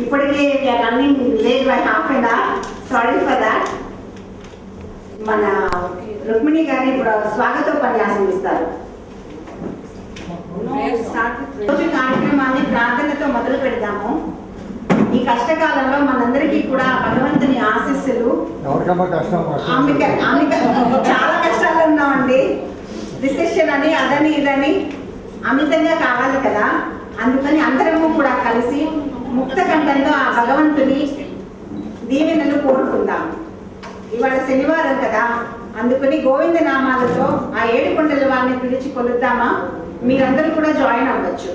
ఇప్పటికే running late by half an hour. Sorry for that. మన రుక్మిణి గారిని ఇప్పుడు స్వాగతోపన్యాసం ఇస్తారు. రోజు కార్యక్రమాన్ని ప్రార్థనతో మొదలు పెడదాము. ఈ కష్టకాలంలో మనందరికీ కూడా భగవంతుని ఆశీస్సులు. చాలా కష్టాలు ఉన్నామండి. రిసెషన్ అని అదని ఇదని అమితంగా కావాలి కదా. అందుకని అందరము కూడా కలిసి ముక్త కంఠంతో ఆ భగవంతుని దీవెనలు కోరుకుందాం. ఇవాళ శనివారం కదా, అందుకని గోవింద నామాలతో ఆ 7 కొండల వారిని పిలిచి కొలుద్దామా? మీరందరూ కూడా జాయిన్ అవ్వచ్చు.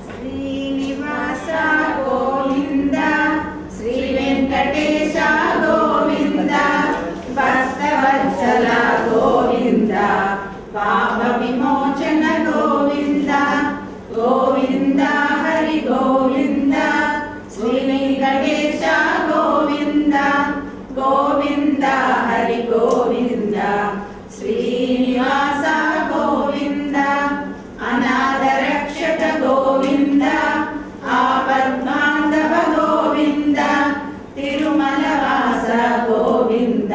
శ్రీనివాస గోవింద, శ్రీ వెంకటేశ గోవింద, భక్తవత్సల గోవింద, పాప విమోచన గోవింద, గోవింద హరి గోవింద, శ్రీ వెంకటేశ గోవింద, గోవింద హరి గోవింద, శ్రీనివాస గోవింద, అనాథ రక్షక గోవింద, ఆపద్బాంధవ గోవింద, తిరుమల వాస గోవింద,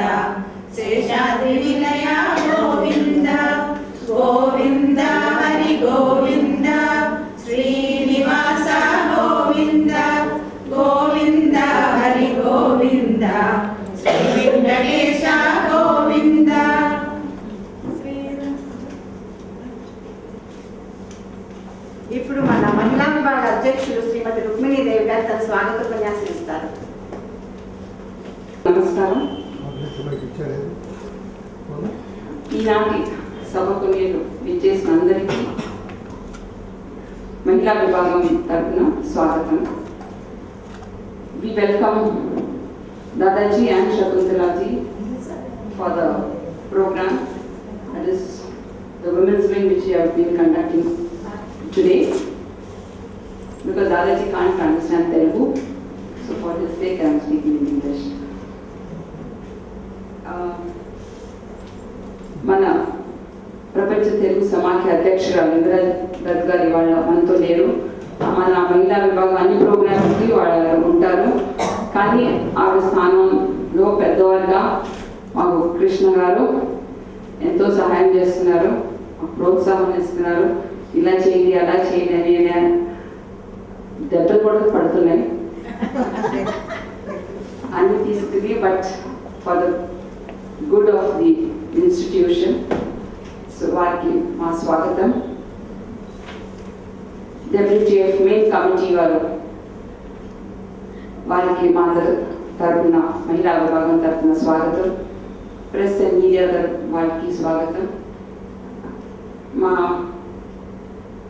శేషాద్రి నిలయ గోవింద, గోవింద హరి గోవింద, శ్రీనివాస గోవింద, గోవింద హరి గోవింద, శ్రీ వెంకటేశ గోవింద. ఇప్పుడు మన మహిళా విభాగ అధ్యక్షులు శ్రీమతి రుక్మిణీ దేవి గారు తన స్వాగతోపన్యాసం ఇస్తారు. నమస్కారం. ఈనాటి సభకు నేను విచ్చేసిన అందరికీ మహిళా విభాగం తరఫున స్వాగతం. We welcome Dadaji and Shakuntalaji for the program, that is the women's wing which we have been conducting today, because Dadaji can't understand Telugu, so for his sake I am speaking in English. మన ప్రపంచ తెలుగు సమాఖ్య అధ్యక్షురాలు ఇందిరా దత్ గారి వాళ్ళ మనతో లేరు. మన మహిళా విభాగం అన్ని ప్రోగ్రామ్స్కి వాళ్ళు ఉంటారు. కానీ ఆవిడ స్థానంలో పెద్దవారుగా మాకు కృష్ణ గారు ఎంతో సహాయం చేస్తున్నారు, ప్రోత్సాహం ఇస్తున్నారు. ఇలా చేయండి అలా చేయండి అని దెబ్బలు కూడా పడుతున్నాయి అన్ని తీసుకుని, but for the good of the institution. So వారికి మా స్వాగతం. WTF మెయిన్ కమిటీ వారికి మా తరఫున మహిళా విభాగం తరఫున స్వాగతం. ప్రెస్ అండ్ మీడియా వారికి స్వాగతం.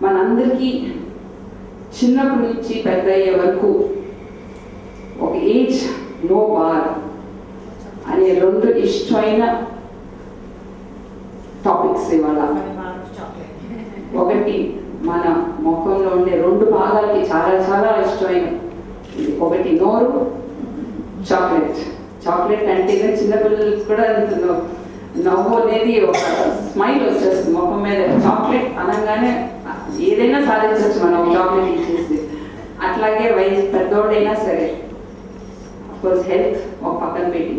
మనందరికీ చిన్నప్పటి నుంచి పెద్ద అయ్యే వరకు ఒక ఏజ్ నో బార్ అనే 2 ఇష్టమైన టాపిక్స్ ఇవాళ. ఒకటి మన ముఖంలో ఉండే 2 భాగాలకి చాలా చాలా ఇష్టమైన, ఒకటి నోరు, చాక్లెట్. చాక్లెట్ అంటే చిన్నపిల్లలకి కూడా నవ్వు అనేది ఒక స్మైల్ వచ్చేస్తుంది ముఖం మీద. చాక్లెట్ అనగానే ఏదైనా సాధించవచ్చు మనం చాక్లెట్ ఇచ్చేసి. అట్లాగే వయసు పెద్దోడైనా సరే, అఫ్కోర్స్ హెల్త్ ఒక పక్కన పెట్టి,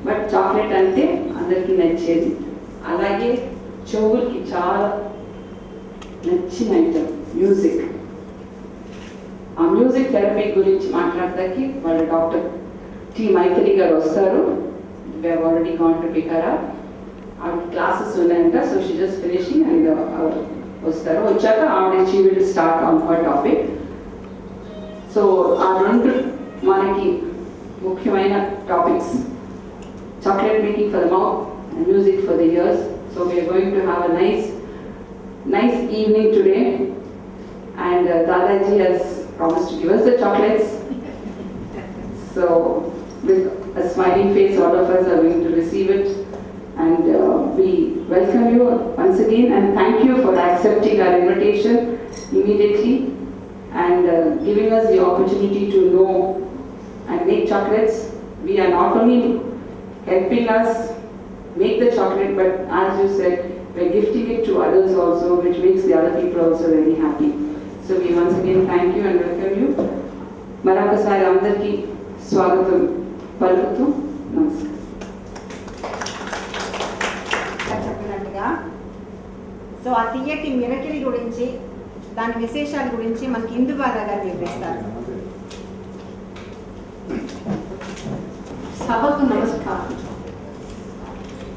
బట్ చాక్లెట్ అంటే అందరికీ నచ్చేది. అలాగే చెవులకి చాలా నచ్చిన ఐటమ్ మ్యూజిక్. ఆ మ్యూజిక్ థెరపీ గురించి మాట్లాడడానికి వాళ్ళ డాక్టర్ టి మైథిలి గారు వస్తారు. We have already gone to pick her up. ఆవిడ క్లాసెస్ ఉన్నాయంట, so she just finishing and వస్తారు. వచ్చాక ఆవిడ she will start on her topic. So ఆ 2 మనకి ముఖ్యమైన topics, chocolate making for the mouth and music for the ears. So we are going to have a nice evening today, and Dadaji has promised to give us the chocolates. So with a smiling face, all of us are going to receive it, and we welcome you once again and thank you for accepting our invitation immediately and giving us the opportunity to know and make chocolates. We are not only helping us make the chocolate, but as you said, we're gifting it to others also, which makes the other people also very happy. మరొకసారి అందరికీ స్వాగతం పలుకుతూ నమస్కారం. చెప్పినట్టుగా so ఆ తీయటి miracle గురించి దాని విశేషాల గురించి మనకి ఇందు బాగా వివరిస్తారు. సభకు నమస్కారం.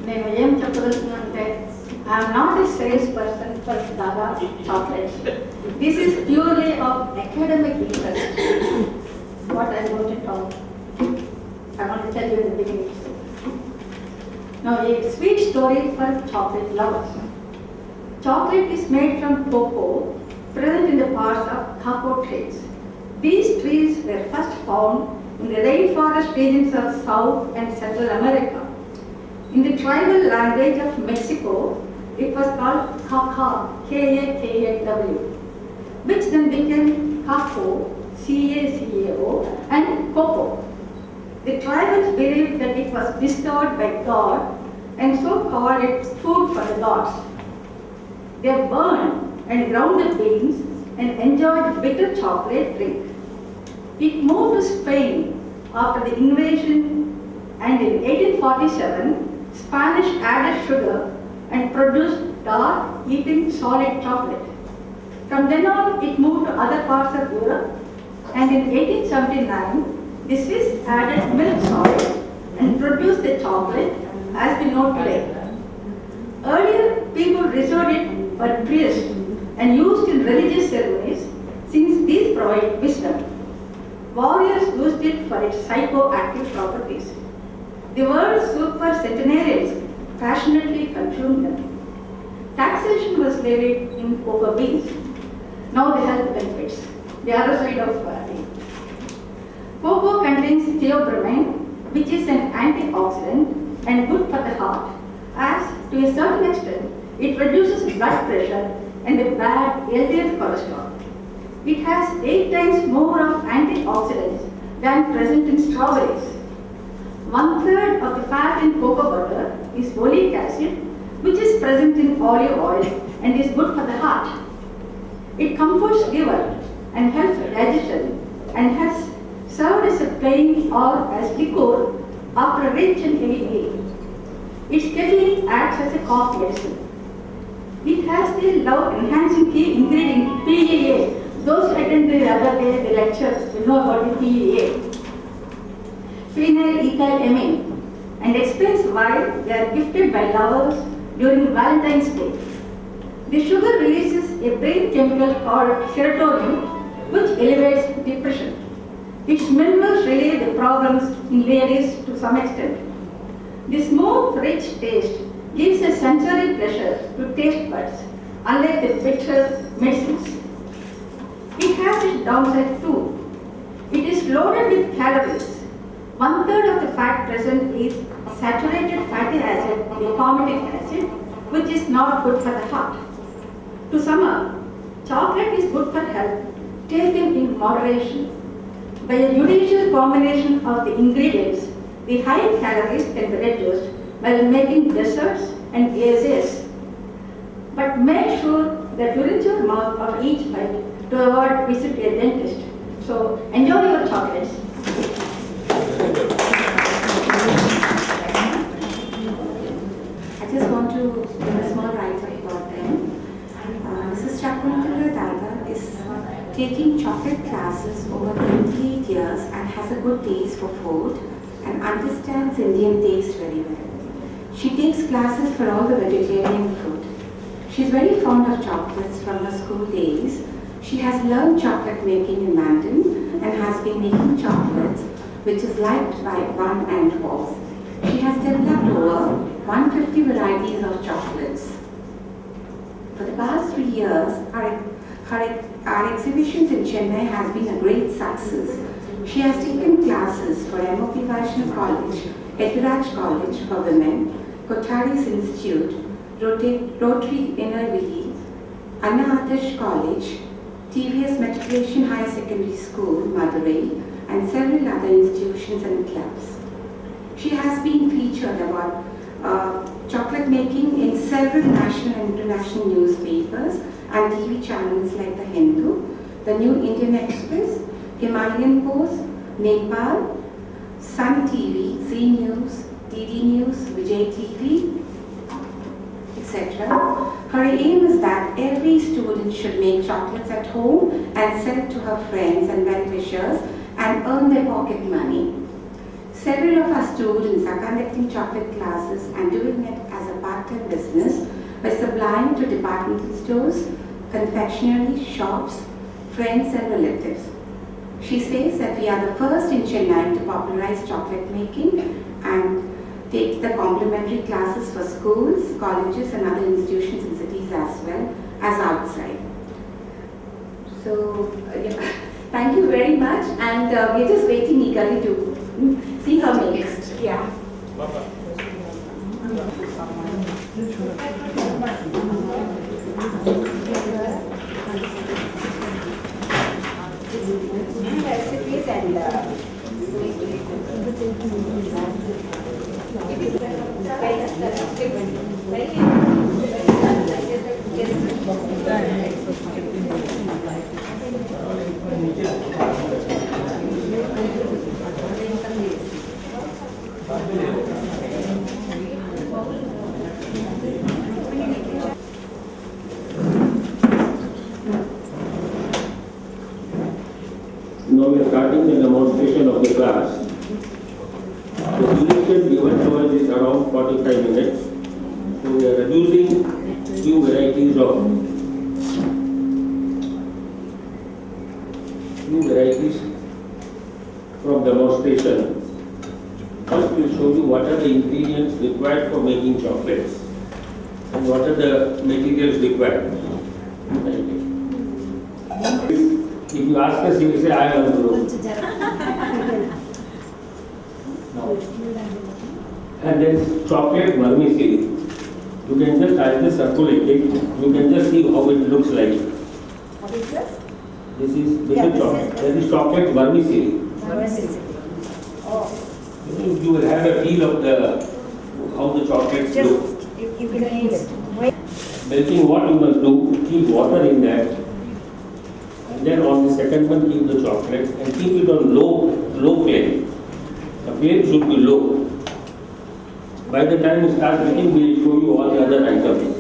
నేను ఏం చెప్పదలుచుకున్నానంటే I'm not a sales person for Dada chocolates. This is purely of academic interest. What I want to talk, I want to tell you in the beginning. Now a sweet story for chocolate lovers. Chocolate is made from cocoa present in the parts of cocoa trees. These trees were first found in the rainforest regions of South and Central America. In the tribal language of Mexico, it was called cacao, K-A-K-A-W, which then became cacao, C-A-C-A-O, and cocoa. The tribals believed that it was bestowed by God and so called it food for the gods. They burned and ground the beans and enjoyed bitter chocolate drink. It moved to Spain after the invasion, and in 1847, Spanish added sugar and produced dark, eating solid chocolate. From then on, it moved to other parts of Europe, and in 1879, the Swiss added milk salt and produced the chocolate as we know today. Earlier, people reserved it for priests and used in religious ceremonies since these provide wisdom. Warriors used it for its psychoactive properties. The world's super centenarians passionately consumed them. Taxation was levied in cocoa beans. Now the health benefits, the other side of it. Cocoa contains theobromine, which is an antioxidant and good for the heart, as to a certain extent it reduces blood pressure and the bad LDL cholesterol. It has 8 times more of antioxidants than present in strawberries. 1/3 of the fat in cocoa butter is oleic acid, which is present in olive oil and is good for the heart. It comforts liver and helps digestion and has served as a plain or as liquor after a rich and heavy meal. Its caffeine acts as a cough medicine. It has the love-enhancing key ingredient PEA. Those who attended the other day the lectures will know about the PEA, phenylethylamine, and explains why they are gifted by lovers during Valentine's Day. The sugar releases a brain chemical called serotonin, which elevates depression. Its minerals relieve the problems in ladies to some extent. The smooth, rich taste gives a sensory pleasure to taste buds, unlike the bitter medicines. It has its downside too. It is loaded with calories. 1/3 of the fat present is saturated fatty acid, the palmitic acid, which is not good for the heart. To sum up, chocolate is good for health, taken in moderation. By a judicious combination of the ingredients, the high calories can be reduced while making desserts and glazes. But make sure that you rinse your mouth after each bite to avoid visit a dentist. So enjoy your chocolates. I just want to give a small write-up about them. Mrs. Shakuntala Dada is taking chocolate classes over 28 years and has a good taste for food and understands Indian taste very well. She takes classes for all the vegetarian food. She's very fond of chocolates from her school days. She has learned chocolate making in London and has been making chocolates which is liked by one and all. She has developed over 150 varieties of chocolates. For the past 3 years, our exhibitions in Chennai has been a great success. She has taken classes for MOP Vaishnav College, Etharaj College for Women, Kothari's Institute, Rotary Innervili, Anna Adarsh College, TVS Matriculation Higher Secondary School, Madurai, and several other institutions and clubs. She has been featured about chocolate making in several national and international newspapers and TV channels like The Hindu, The New Indian Express, Himalayan Post, Nepal, Sun TV, Zee News, DD News, Vijay TV, etc. Her aim is that every student should make chocolates at home and sell it to her friends and well-wishers and earn their pocket money. Several of our students are conducting chocolate classes and doing it as a part-time business by supplying to departmental stores, confectionery shops, friends and relatives. She says that we are the first in Chennai to popularize chocolate making and take the complimentary classes for schools, colleges and other institutions in cities as well as outside. So, thank you very much, and we're just waiting eagerly to see her make it. Yeah. Recipes and Now we are starting the demonstration of the class. The duration given to us is around 45 minutes. So we are reducing few varieties from demonstration. First we will show you what are the ingredients required for making chocolates and what are the materials required. If you ask us, you will say, I want to do. And then chocolate vermicelli. You can just, as they circulate it, you can just see how it looks like. what is this? This is Yeah, chocolate. this is- That is chocolate vermicelli. Oh, You will have a feel of how the chocolates look. just you can wait. Melting what you must do, keep water in that. And then on the second one, keep the chocolate and keep it on low flame. The flame should be low. By the time you start making, we will show you all the other items.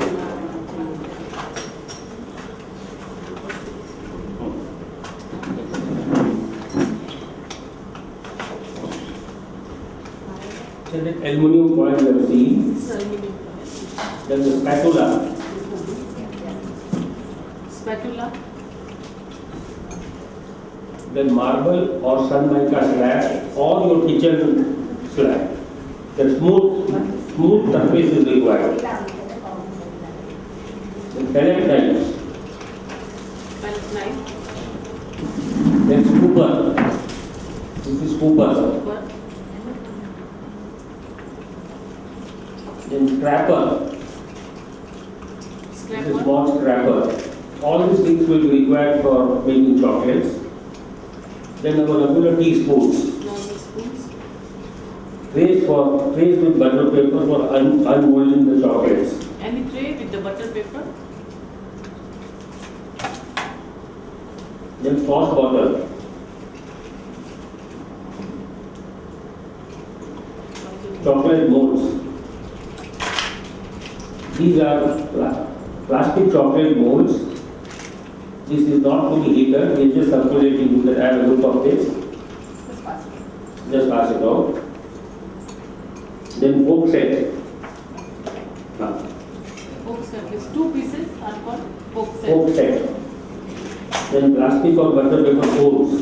So the aluminium foil you have seen. Then the spatula. Then marble or sun mica slab or your kitchen slab. The smooth surface is required. Then pellet knives. Then scooper. This is scooper. Then scraper. This is small scraper. All these things will be required for making chocolates. Then our regular teaspoons. Trays with butter paper for unmolding the chocolates. Any tray with the butter paper? Then sauce bottle. Chocolate molds. These are plastic chocolate molds. This is not to be heated, it is just circulating. You can add a look of this. Just pass it out. Then fork set. Fork set is 2 pieces are called fork set. Fork set. Then plastic or butter paper folds.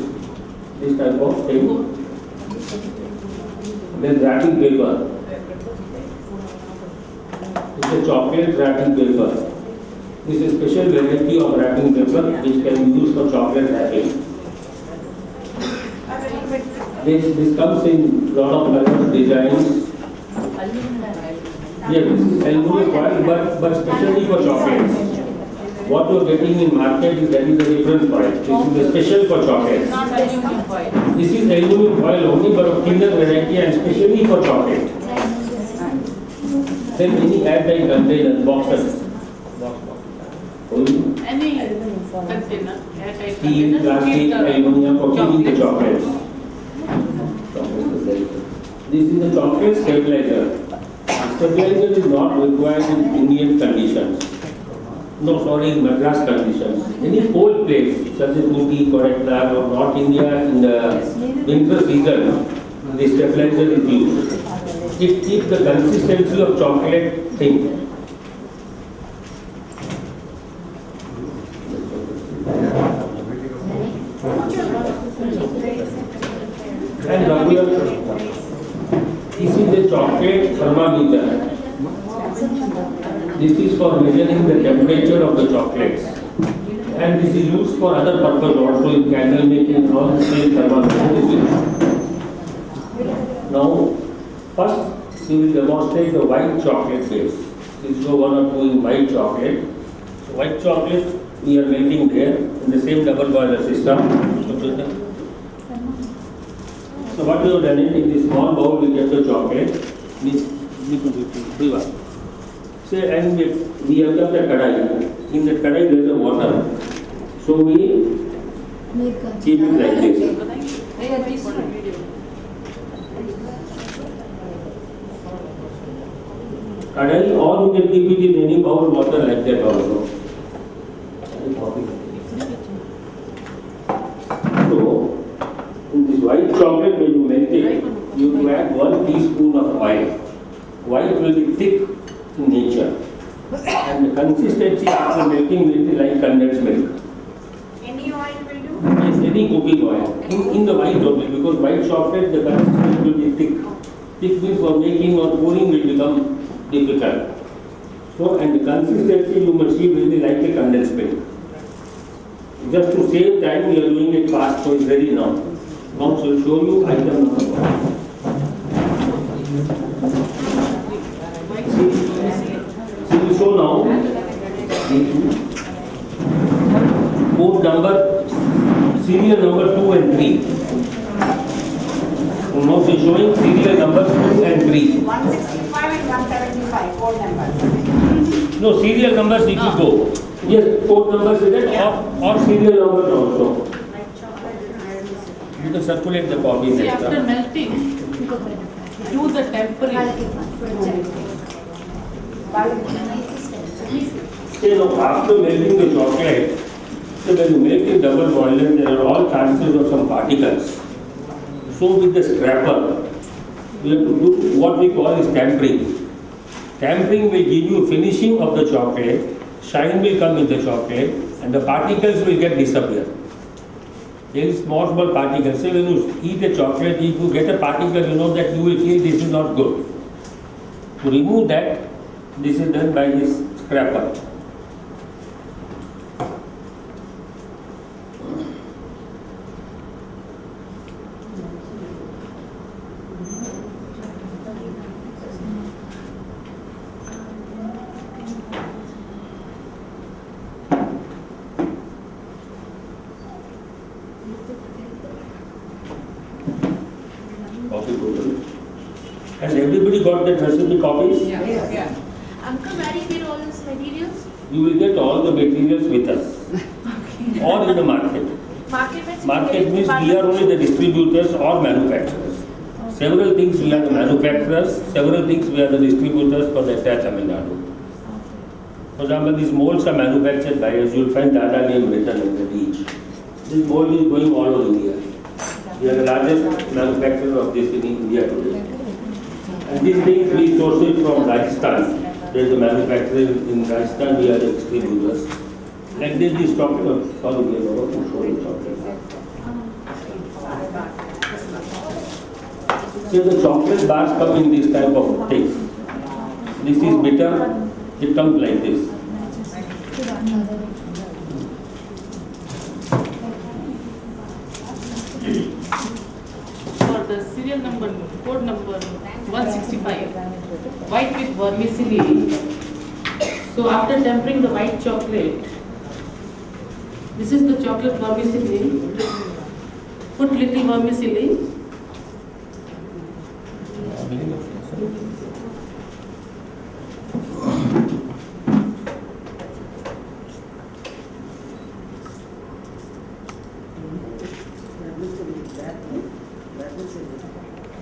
This type of thing. Then wrapping paper. It's a chocolate wrapping paper. This is a special variety of wrapping paper which can be used for chocolate wrapping. This comes in lot of colors, designs. Yeah, this is aluminium foil, but specially for chocolates. What you are getting in market is that is a different foil. This is a special for chocolates. Not aluminum foil. This is aluminium foil only, but of thinner variety and specially for chocolate. Then any airtight container, boxes. Any container, airtight Steel, container, plastic, keep the aluminum for keeping the chocolates. chocolates. This is the chocolate stabilizer. Stabilizer is not required in Indian conditions. No, sorry, Madras conditions. Any cold place such as Ooty, Kodaikanal or North India in the winter season, the stabilizer is used. It keeps the consistency of chocolate thin. And regular, this is the chocolate thermometer. This is for measuring the temperature of the chocolates. And this is used for other purpose also in candle making and all the same thermometer. Now, first we will demonstrate the white chocolate base. This is one or two in white chocolate. So white chocolate we are melting there in the same double boiler system. So what we have done is in this small bowl we get the chocolate. Say, and we have kept the kadai. In the kadai there is a water. So we keep it like this. Kadai, or we can keep it in any bowl water like that also. So, in this white chocolate when you melt it, you add 1 teaspoon of oil. White will be thick in nature. And the consistency after melting will be like condensed milk. Any oil will do? Yes, any cooking oil. In the white only, because white chocolate the consistency will be thick. Thick means for making or pouring will become difficult. So, and the consistency you must see will be like a condensed milk. Just to save time, we are doing it fast, so it's ready now. Now, so I'll show you item number 1. See, we show now code number, serial number 2 and 3. So now she is showing serial numbers 2 and 3. 165 and 175, 4 numbers. No, serial numbers if you go. Yes, code numbers is it or serial numbers also. You can circulate the copies. See, after melting, do the tempering. Say now, after melting the chocolate, so when you make a double boiler, there are all chances of some particles. So with the scraper, we have to do what we call is tampering. Tampering will give you finishing of the chocolate, shine will come in the chocolate, and the particles will get disappear. There is small particles. Say when you eat a chocolate, if you get a particle, you know that you will feel this is not good. To remove that, this is done by this scraper. Has everybody got that recipe copies? Yeah. Uncle, where do you get all these materials? You will get all the materials with us or in the market. Market means we are only the distributors or manufacturers. Several things we are the manufacturers, several things we are the distributors for the entire Tamil Nadu. For example, these molds are manufactured by us. You will find Dada name written in the each. This mold is going all over India. We are the largest manufacturer of this in India today. And these things we source it from Rajasthan. There is a manufacturer in Rajasthan, we are the distributors. Like this chocolate, sorry, we are over to show the chocolate. So the chocolate bars come in this type of things. This is bitter, it comes like this. For the serial number, code number 165, white with vermicelli. So after tempering the white chocolate, this is the chocolate vermicelli. Put little vermicelli.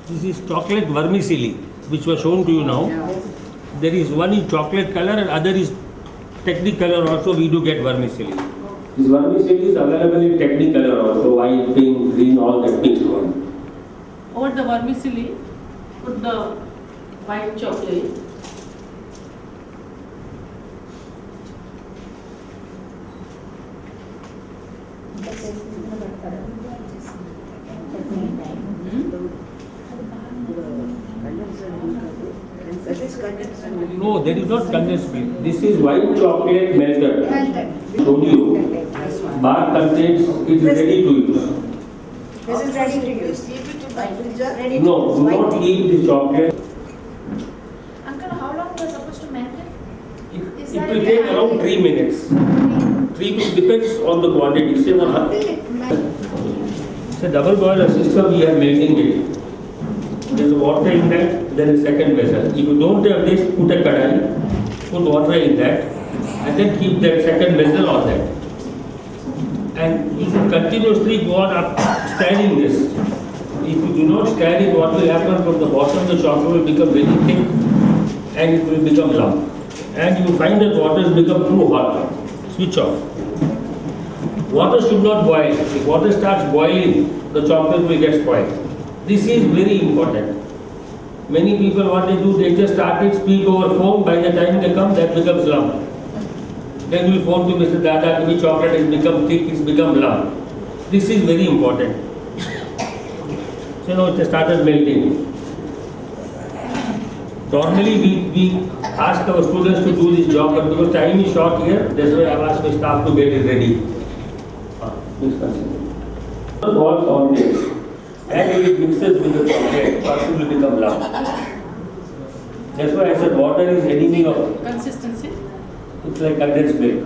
This is chocolate vermicelli, which was shown to you now. There is one in chocolate color and other is technicolor also. We do get vermicelli. This vermicelli is available in technicolor also, white, pink, green, all that mixed one. Over the vermicelli, put the white chocolate. No, there is not condensed milk. This is white chocolate melted. Showed you. Bar contains, it is ready to use. This is ready to use. Ready to No, use. do White not tea. eat the chocolate. Uncle, how long we are supposed to melt it? It will take around 3 minutes. 3 minutes depends on the quantity. Say what? It's a double boiler system, we are melting it. There is water in that, then a second vessel. If you don't have this, put a kadai, put water in that, and then keep that second vessel on that. And you should continuously go on up stirring this. If you do not stir it, what will happen from the bottom, the chocolate will become very thick and it will become lump. And you find that water has become too hot. Switch off. Water should not boil. If water starts boiling, the chocolate will get spoiled. This is very important. Many people, what they do, they just start it, speak over phone. By the time they come, that becomes lump. Then you phone to Mr. Dada, the chocolate has become thick, it's become lump. This is very important. So now it started melting. Normally we ask our students to do this job, but because time is short here, that's why I asked my staff to get it ready. Please continue. Balls on this, and if it mixes with the chocolate, it will become lump. That's why I said water is enemy of. Consistency. It's like condensed milk.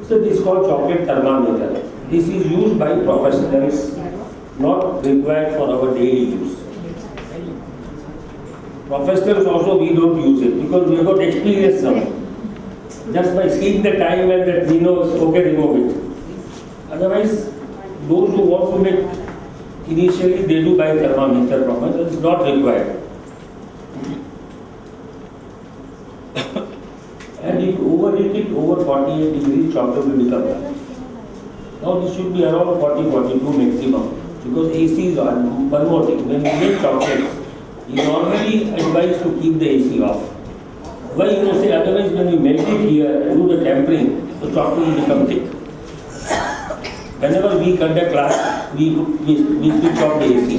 So this is called chocolate thermometer. This is used by professionals, not required for our daily use. Professionals also we don't use it because we have got experience now. Just by seeing the time and that we know, okay, remove it. Otherwise, those who want to make, initially they do buy thermometer from us, it's not required. And if you overheat it over 48 degrees, chocolate will become dark. Now this should be around 40-42 maximum. Because AC is on. One more thing, when you make chocolates, you normally advise to keep the AC off. Why you know say, otherwise when you melt it here, do the tempering, the chocolate will become thick. Whenever we conduct class, we switch off the AC.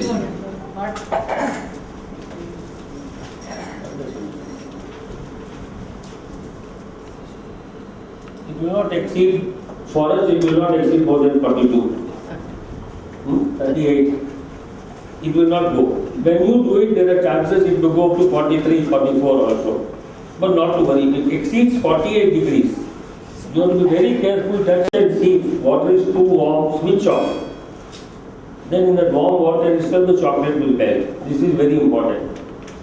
It will not exceed, for us it will not exceed more than 42, 38. It will not go. When you do it, there are chances it will go up to 43, 44 also. But not to worry, if it exceeds 48 degrees, you have to be very careful, touch and see if water is too warm, switch off. Then in that warm water itself the chocolate will melt. This is very important.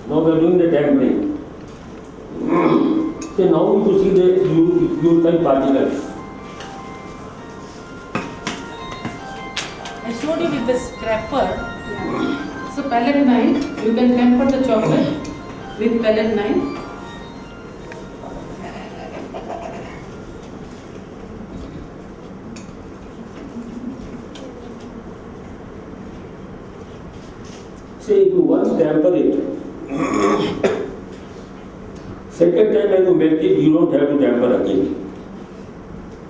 Now we are doing the tempering. So now you see the you find particles. I showed you with the scraper. So pellet knife, you can temper the chocolate with pellet knife. Say if you once tamper it, second time when you melt it, you don't have to tamper again.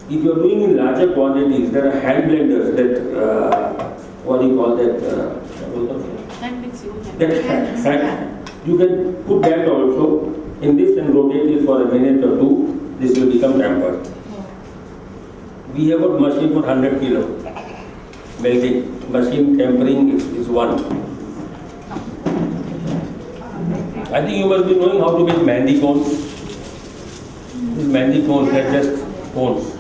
If you are doing in larger quantities, there are hand blenders that, what do you call that? Hand mixing. You can put that also in this and rotate it for a minute or two. This will become tampered. We have a machine for 100 kilo. Melting machine tempering is one. I think you must be knowing how to make mehndi cones. These mehndi cones are just cones.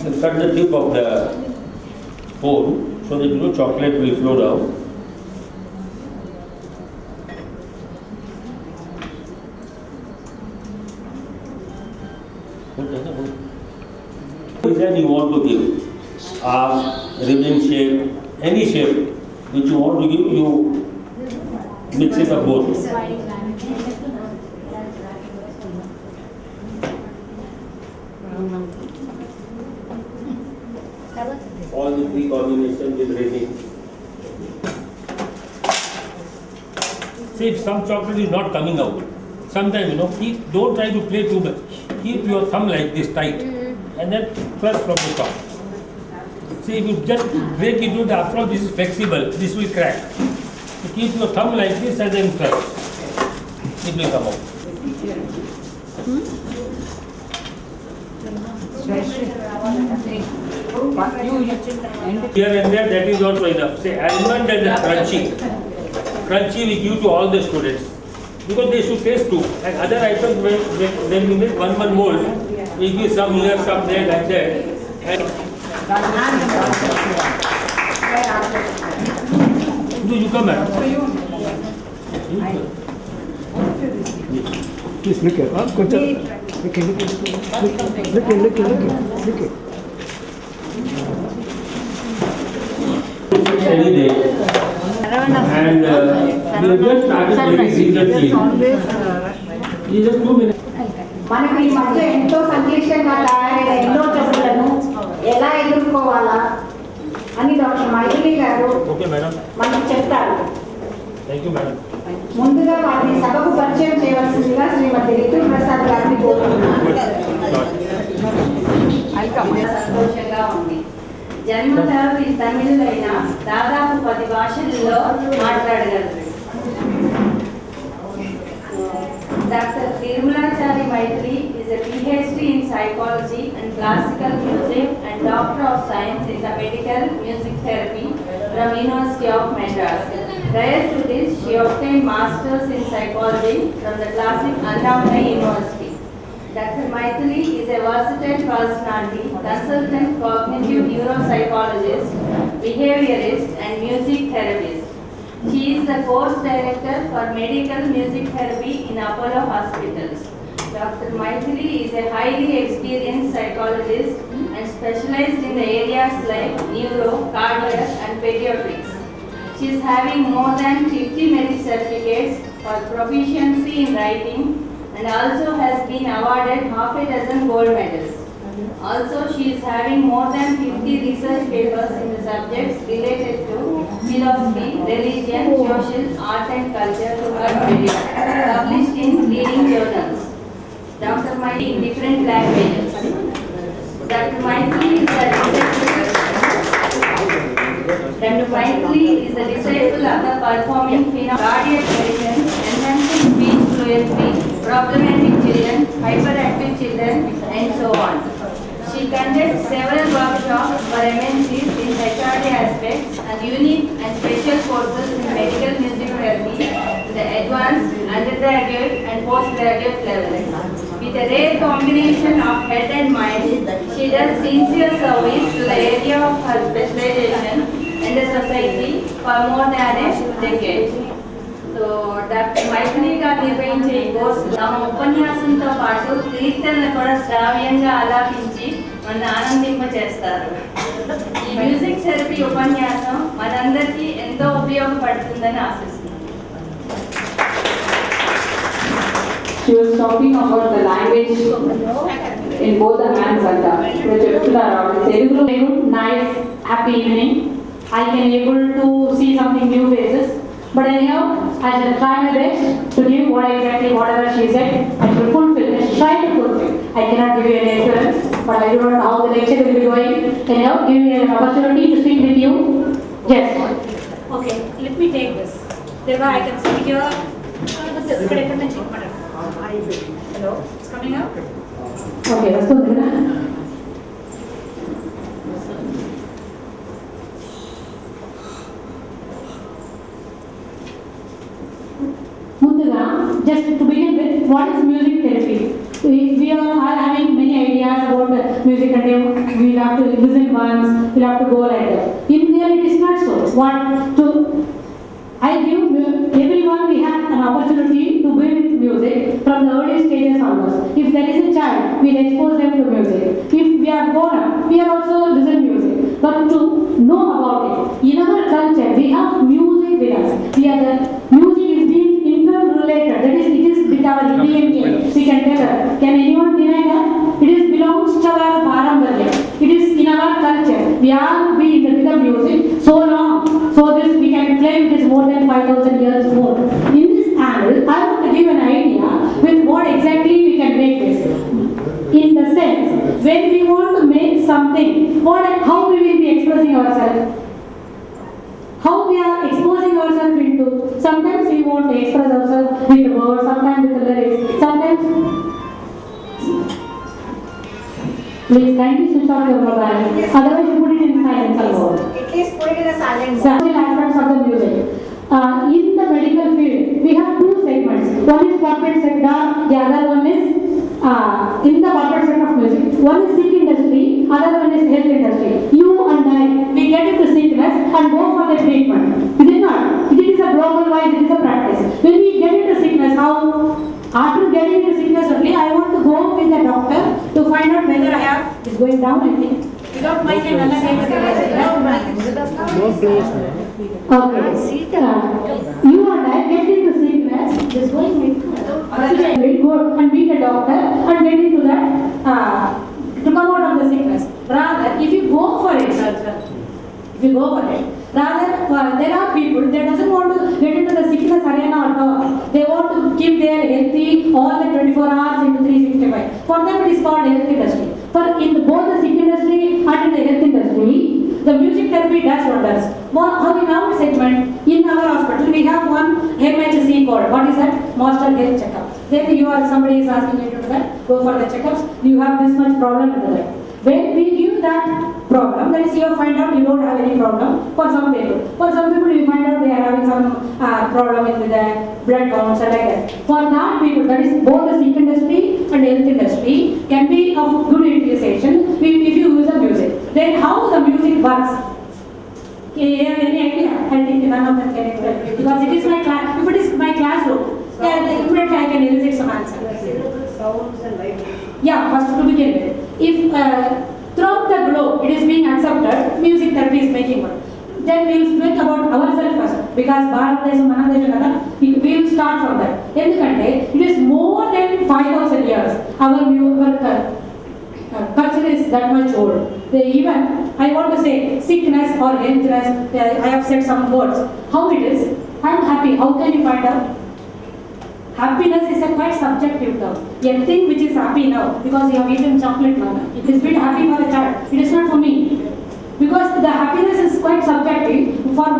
then cut the tip of the hole so that chocolate will flow down. Design you want to give, ribbon shape, any shape which you want to give, you mix it up both. All the three combinations with rating. See, if some chocolate is not coming out, sometimes don't try to play too much. Keep your thumb like this tight and then press from the top. See, if you just break it into the after, this is flexible, this will crack. So keep your thumb like this and then press. It will come out. Here and there, that is also enough. Say almond and crunchy. Crunchy we give to all the students because they should taste too. And other items, when we make one mold, we give some here, some there, like that. And do you come here? Please look at it. Look it. Any day. And we have just started very seriously. Just 2 minutes. మనకి ఈ మధ్య ఎంతో సంక్లిష్టంగా తయారైన ఎన్నో జబ్బులను ఎలా ఎదుర్కోవాలా అని డాక్టర్ మైథిలి గారు మనకు చెప్తారు. Thank you, madam. ముందుగా వారిని సభకు పరిచయం చేయవలసిందిగా శ్రీమతి రితు ప్రసాద్ గారిని కోరుతున్నాను. సంతోషంగా ఉంది. జన్మ థెరపీ తమిళ్ అయినా దాదాపు 10 భాషల్లో మాట్లాడగలరు. Dr. Tirumulachari Maitri is a PhD in psychology and classical music and Doctor of Science in the medical music therapy from University of Madras. Prior to this, she obtained Masters in psychology from the classic Annamala University. Dr. Maitri is a versatile personality, consultant, cognitive neuropsychologist, behaviorist, and music therapist. She is the course director for medical music therapy in Apollo Hospitals. Dr. Maitri is a highly experienced psychologist and specialized in the areas like neuro, cardiac, and pediatrics. She is having more than 50 merit certificates for proficiency in writing and also has been awarded half a dozen gold medals. Also, she is having more than 50 research papers in the subjects related to philosophy, religion, social, art and culture to her credit, published in leading journals. Dr. Maitri in different languages. Dr. Maitri is the disciple of the performing cardiac medicine, enhancing speech fluency, problematic children, hyperactive children, and so on. She conducts several workshops for MNCs in HRD aspects and unique and special courses in medical music therapy in the advanced, undergraduate, and postgraduate levels. With a rare combination of head and mind, she does sincere service to the area of her specialization and the society for more than a decade. So, doctor Maithili గారు నిర్వహించే ఈ course తమ ఉపన్యాసంతో పాటు కీర్తనలు కూడా శ్రావ్యంగా ఆలాపించి మన ఆనందింపచేస్తారు. ఈ music therapy ఉపన్యాసం మనందరికీ ఎంతో ఉపయోగపడుతుందని ఆశిస్తున్నాను. She was talking about the language in both the hands and Telugu. Nice, happy evening. I can able to see something new faces. But anyhow, I shall try my best to give whatever she said. I shall fulfill. I shall try to fulfill. I cannot give you any assurance, but I don't know how the lecture will be going. Anyhow, give me an opportunity to speak with you. Yes. Okay, let me take this. Thereby I can speak here. Hello, it's coming up. Okay, let's go. Just to begin with, what is music therapy? We are having many ideas about music music and we'll have to listen once, we'll have to go like that. In reality, it is not so. What to I give everyone we have an opportunity to be with music from the early stages onwards. If there is a child, we will expose them to music. If we are grown up, we are also listen music. But to know about it, in our culture, we have music with us. We are the music is being interrelated. That is, it is with our DNA. We can tell her. Can anyone deny that? It is belongs to our paramparya. It is in our culture. We are be in the music so long. So this we can claim it is more than 5,000 years old. In this angle, I want to give an idea with what exactly we can make this. In the sense, when we want to make something, how we will be expressing ourselves? How we are exposing ourselves into. Sometimes we want to express ourselves with words, sometimes with the lyrics, sometimes. Please kindly switch off your mobile. Otherwise, you put it in silence alone. At least put it in a silent mode. Several aspects of the music. In the medical field, we have two segments. One is corporate sector, the other one is in the corporate sector of music. One is sick industry, other one is health industry. You and I, we get into sickness and go for the treatment. Is it not? It is a global wise, it is a practice. When we get into sickness, after getting into sickness only, I want to go with the doctor to find out whether I have, it's going down I think. Without mic and okay. You and I get into sickness, just going with go and meet a doctor and get into that to come out of the sickness. Rather, if you go for it, rather there are people that doesn't want to get into the sickness arena at all. They want to keep their healthy all the 24 hours into 365. For them it is called health industry. For in both the sick industry and in the health industry, the music therapy does wonders. In our segment, in our hospital, we have one MHC code. What is that? Master Health Checkup. Then somebody is asking you to do that, go for the checkups. You have this much problem with that. When we give that problem, that is you find out you don't have any problem for some people. For some people you find out they are having some problem with the blood counts and like that. For that people, that is both the sick industry and health industry can be of good utilization if you use the music. Then how the music works? Any idea? I think none of them can explain. Because it is my class. If it is my classroom, immediately I can elicit some answer. Sounds and vibrations. Yeah, first to begin with. If throughout the globe it is being accepted, music therapy is making one. Then we will speak about ourselves first. Because we will start from that. It is more than 5,000 years. Our culture is that much old. Even, I want to say, sickness or healthness, I have said some words. How it is? I am happy. How can you find out? Happiness is a quite subjective term. A thing which is happy now, because you have eaten chocolate now, it is bit happy for a child. It is not for me. Because the happiness is quite subjective. For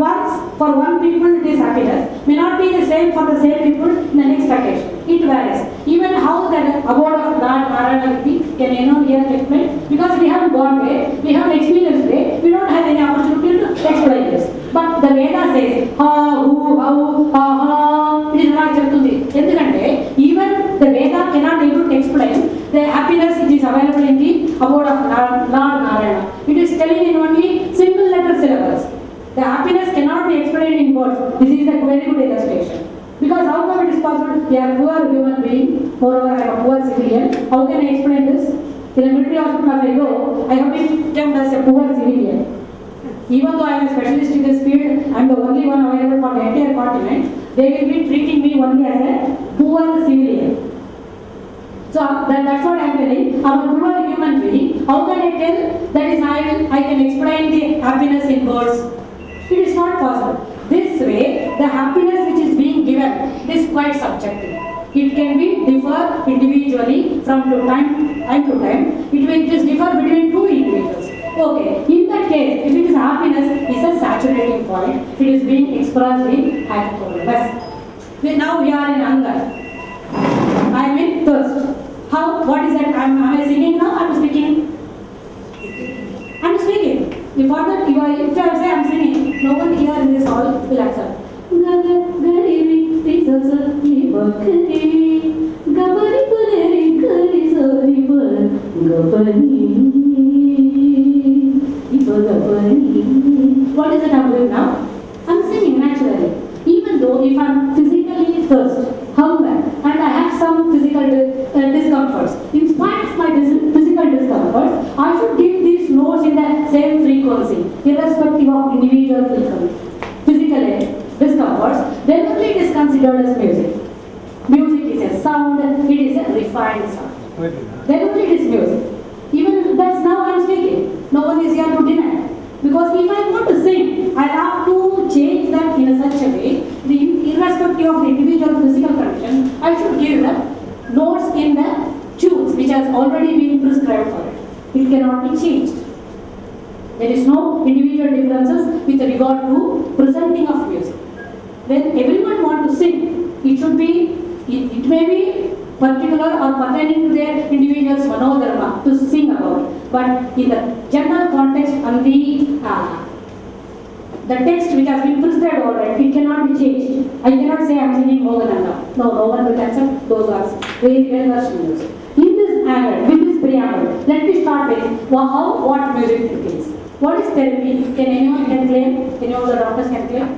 one people it is happiness. May not be the same for the same people in the next occasion. It varies. Even how the abode of Lord Narayana can anyone here explain? Because we haven't gone there, we haven't experienced there, we don't have any opportunity to explain this. But the Veda says, ha, hu, how, ha, ha, it is not Chattundi. Even the Veda cannot able to explain the happiness which is available in the abode of Lord Narayana. It is telling in only single letter syllables. The happiness cannot be explained in words. This is a very good illustration. Because how come it is possible? We are poor human being, moreover I am a poor civilian. How can I explain this? In a military hospital if I go, I have been termed as a poor civilian. Even though I am a specialist in this field, I am the only one available for the entire continent, they will be treating me only as a poor civilian. So that's what I am telling. I am a poor human being. How can I tell that is I can explain the happiness in words? It is not possible. This way, the happiness which is being given is quite subjective. It can be differ individually from time to time. It will just differ between two individuals. Okay, in that case, if it is happiness, it is a saturating point. It is being expressed in hypothalamus. Now we are in hunger. I am in thirst. What is that? Am I singing now? I am speaking. I am speaking. If I say I am singing, no one here in this hall will accept. doing now? I'm singing naturally. Even though if I'm physically thirst, hunger, and I have some physical discomforts, in spite of my physical discomforts, I should give these notes in the same frequency, irrespective of individual physical discomforts, then only it is considered as music. Music is a sound, it is a refined sound. Then only it is music. Even that's now I'm speaking. No one is here to deny. Because if I want to sing, I have to change that in such a way, irrespective of the individual physical condition, I should give the notes in the tunes which has already been prescribed for it. It cannot be changed. There is no individual differences with regard to presenting of music. When everyone wants to sing, it should be, it may be particular or pertaining to their individual's manodharma to sing about it. But in the general context and the text which has been prescribed already, it cannot be changed. I cannot say I am singing Mogananda. No, no one will accept those words. Very well versed in music. In this angle, with this preamble, let me start with what music is. What is therapy? Can anyone claim? Any of the doctors can claim?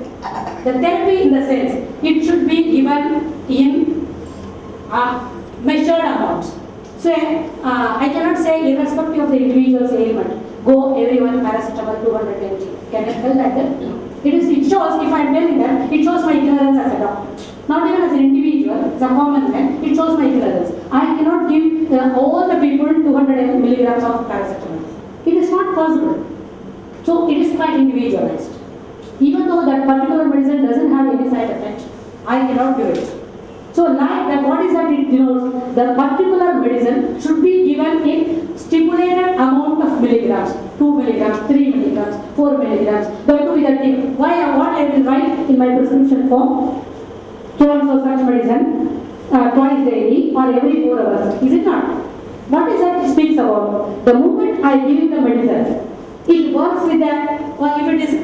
The therapy in the sense, it should be given in measured amounts. So I cannot say irrespective of the individual's ailment, go everyone paracetamol 200 mg. Can I tell like that? It shows, if I am telling that, it shows my ignorance as a doctor. Not even as an individual, as a common man, it shows my ignorance. I cannot give all the people 200 milligrams of paracetamol. It is not possible. So it is quite individualized. Even though that particular medicine doesn't have any side effect, I cannot do it. So like that, what is that it denotes? The particular medicine should be given in stipulated amount of milligrams, 2 milligrams, 3 milligrams, 4 milligrams. That to be the thing. What I will write in my prescription form, so and so such medicine, twice daily or every 4 hours. Is it not? What is that it speaks about? The moment I give the medicine, it works with that, or if it is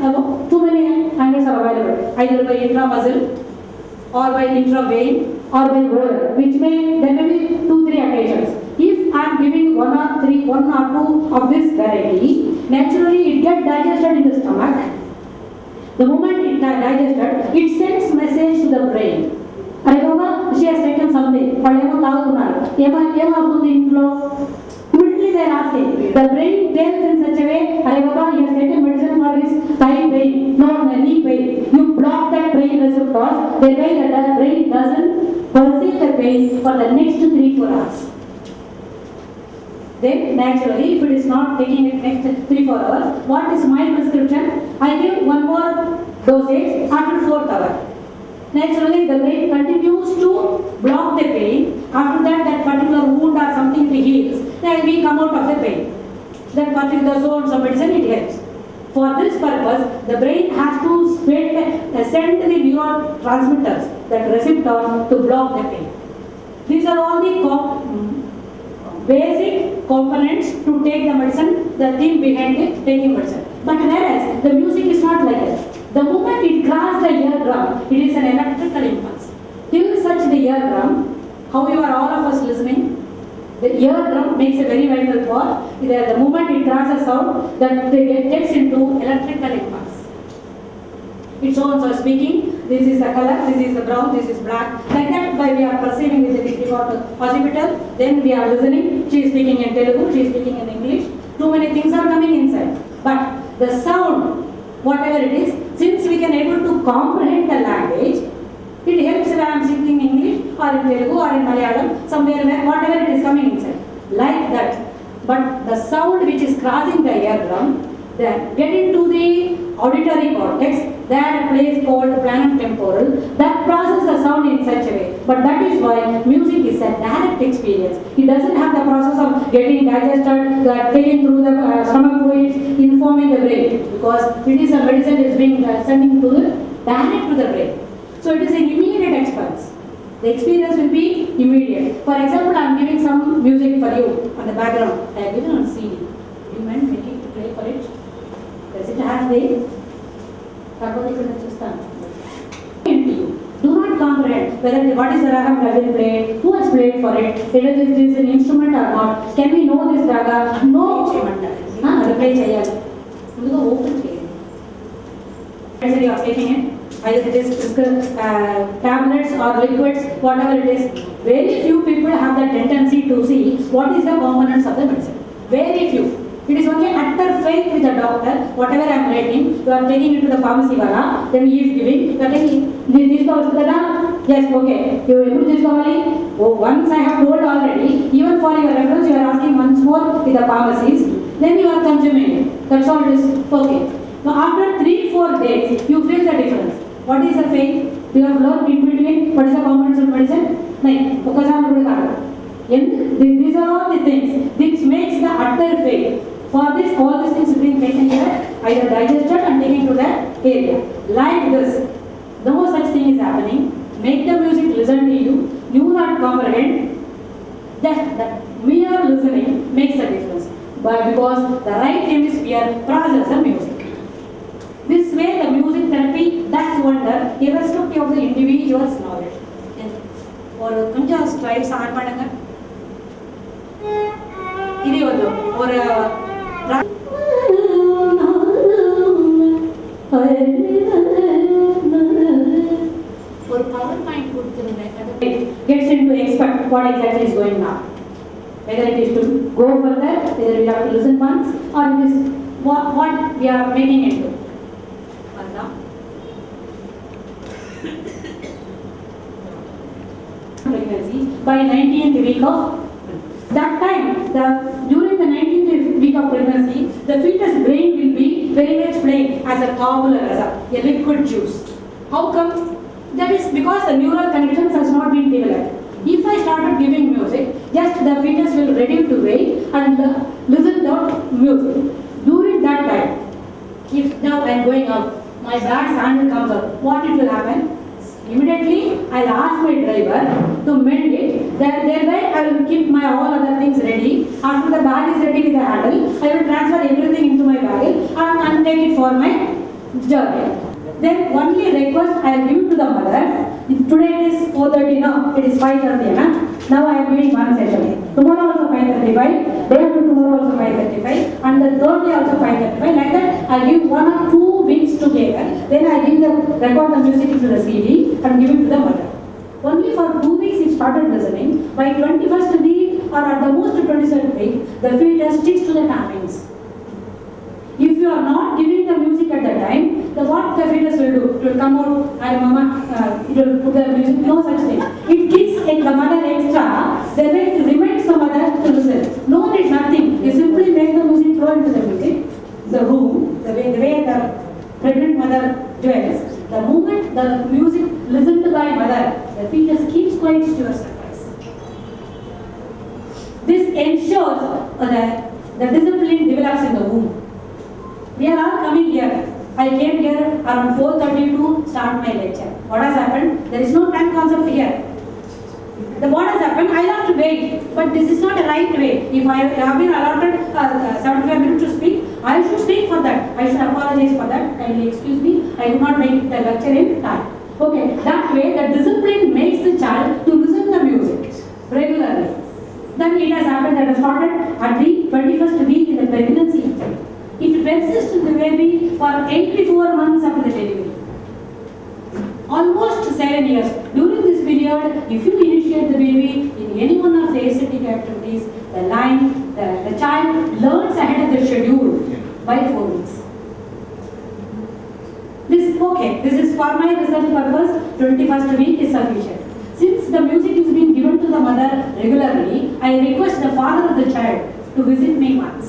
too many angles are available, either by intramuscle or by intravein or by oral, which there may be 2-3 occasions. If I am giving 1 or 2 of this variety, naturally it gets digested in the stomach. The moment it digested, it sends message to the brain. She has taken something. Immediately they are asking. The brain tells in such a way, Baba, he has taken medicine for his thigh pain, not knee pain. You block that brain receptors, thereby the brain doesn't perceive the pain for the next 3-4 hours. Then naturally, if it is not taking it next 3-4 hours, what is my prescription? I give one more dosage after 4th hour. Naturally, the brain continues to block the pain. After that, that particular wound or something heals. Then we come out of the pain. That particular so and so medicine, it helps. For this purpose, the brain has to send the neurotransmitters, that receptors, to block the pain. These are all the basic components to take the medicine, the thing behind it, taking medicine. But whereas the music is not like that. The moment it crosses the eardrum, it is an electrical impulse. Till such the eardrum, how you are all of us listening, the eardrum makes a very vital part. The moment it crosses sound, that gets into electrical impulse. It's so and so speaking, this is the color, this is the brown, this is black. Like that, by we are perceiving with the occipital, then we are listening. She is speaking in Telugu, she is speaking in English. Too many things are coming inside. But the sound, whatever it is, since we can able to comprehend the language, it helps when I am speaking English or in Telugu or in Malayalam, somewhere where whatever it is coming inside. Like that. But the sound which is crossing the eardrum, then get into the auditory cortex, there a place called planum temporal, that processes the sound in such a way. But that is why music is a direct experience. It doesn't have the process of getting digested, taken through the stomach fluids, informing the brain. Because it is a medicine is being sending direct to the brain. So it is an immediate expense. The experience will be immediate. For example, I am giving some music for you on the background. I have given on CD. Do you mind making to play for it? Does it have the do not comprehend whether what is the raga have been played, who has played for it, whether this is an instrument or not. Can we know this raga? No. Replay cheyali. Open cheyali. whether you are taking it, either it is tablets or liquids, whatever it is. Very few people have the tendency to see what is the components of the medicine. Very few. It is only utter faith with the doctor. Whatever I am writing, you are taking it to the pharmacy wala, then he is giving. You are taking this goes yes, okay. You will this oh, once I have told already. Even for your reference, you are asking once more with the pharmacies. Then you are consuming it. That's all it is. Okay. Now after 3-4 days, you feel the difference. What is the faith? You have learned in between what is the components of medicine? No. These are all the things which makes the utter faith. For this, all these things being taken here, either digested and taken to that area. Like this, no such thing is happening. Make the music listen to you. You not comprehend. Just that mere listening makes a difference. But because the right hemisphere processes the music. This way, the music therapy does wonder, irrespective of the individual's knowledge. Or கொஞ்சம் straights on பண்ணுங்க. இது வந்து ஒரு power point கொடுத்துருந்தேன். gets into expect what exactly is going on. Whether it is to go further, whether we have to listen once, or it is what we are making it to. Pregnancy by 19th week of that time, during the 19th week of pregnancy, the fetus brain will be very much plain as a towel or as a liquid juice. How come? That is because the neural connections has not been developed. If I started giving music, just the fetus will ready to wait and listen to music. During that time, if now I am going out, my bag sandal comes out, what it will happen? Immediately, I will ask my driver to mend it. Thereby, I will keep my all other things ready. After the bag is ready with the handle, I will transfer everything into my bag and take it for my journey. Then only request I will give to the mother. Today it is 4:30 now. It is 5:30 now. Now I am giving one session. Tomorrow also 5:35. Day after tomorrow also 5:35. And the third day also 5:35. Like that, I give 1 or 2 weeks together. Then I record the music into the CD and give it to the mother. Only for 2 weeks he started listening. By 21st week or at the most 22nd week, the fetus sticks to the timings. If you are not giving the music at the time, then what the fetus will do? It will come out and mama, it will put the music, no such thing. It gives the mother extra, then it reminds the mother to listen. No need nothing. You simply make the music flow into the music, the room, the way the pregnant mother dwells. The moment the music listened by mother, the fetus keeps quiet to your surprise. This ensures that the discipline develops in the womb. We are all coming here. I came here around 4:30 to start my lecture. What has happened? There is no time concept here. What has happened? I have to wait. But this is not a right way. If I have been allotted 75 minutes to speak, I should speak for that. I should apologize for that. Kindly excuse me. I do not make the lecture in time. Okay. That way, the discipline makes the child to listen to the music regularly. Then it has happened that I started at the 21st week in the pregnancy. It persists in the baby for 84 months after the delivery. Almost 7 years. During this period, if you initiate the baby in any one of the ascetic activities, the child learns ahead of the schedule by 4 weeks. This is for my research purpose, 21st week is sufficient. Since the music is being given to the mother regularly, I request the father of the child to visit me once.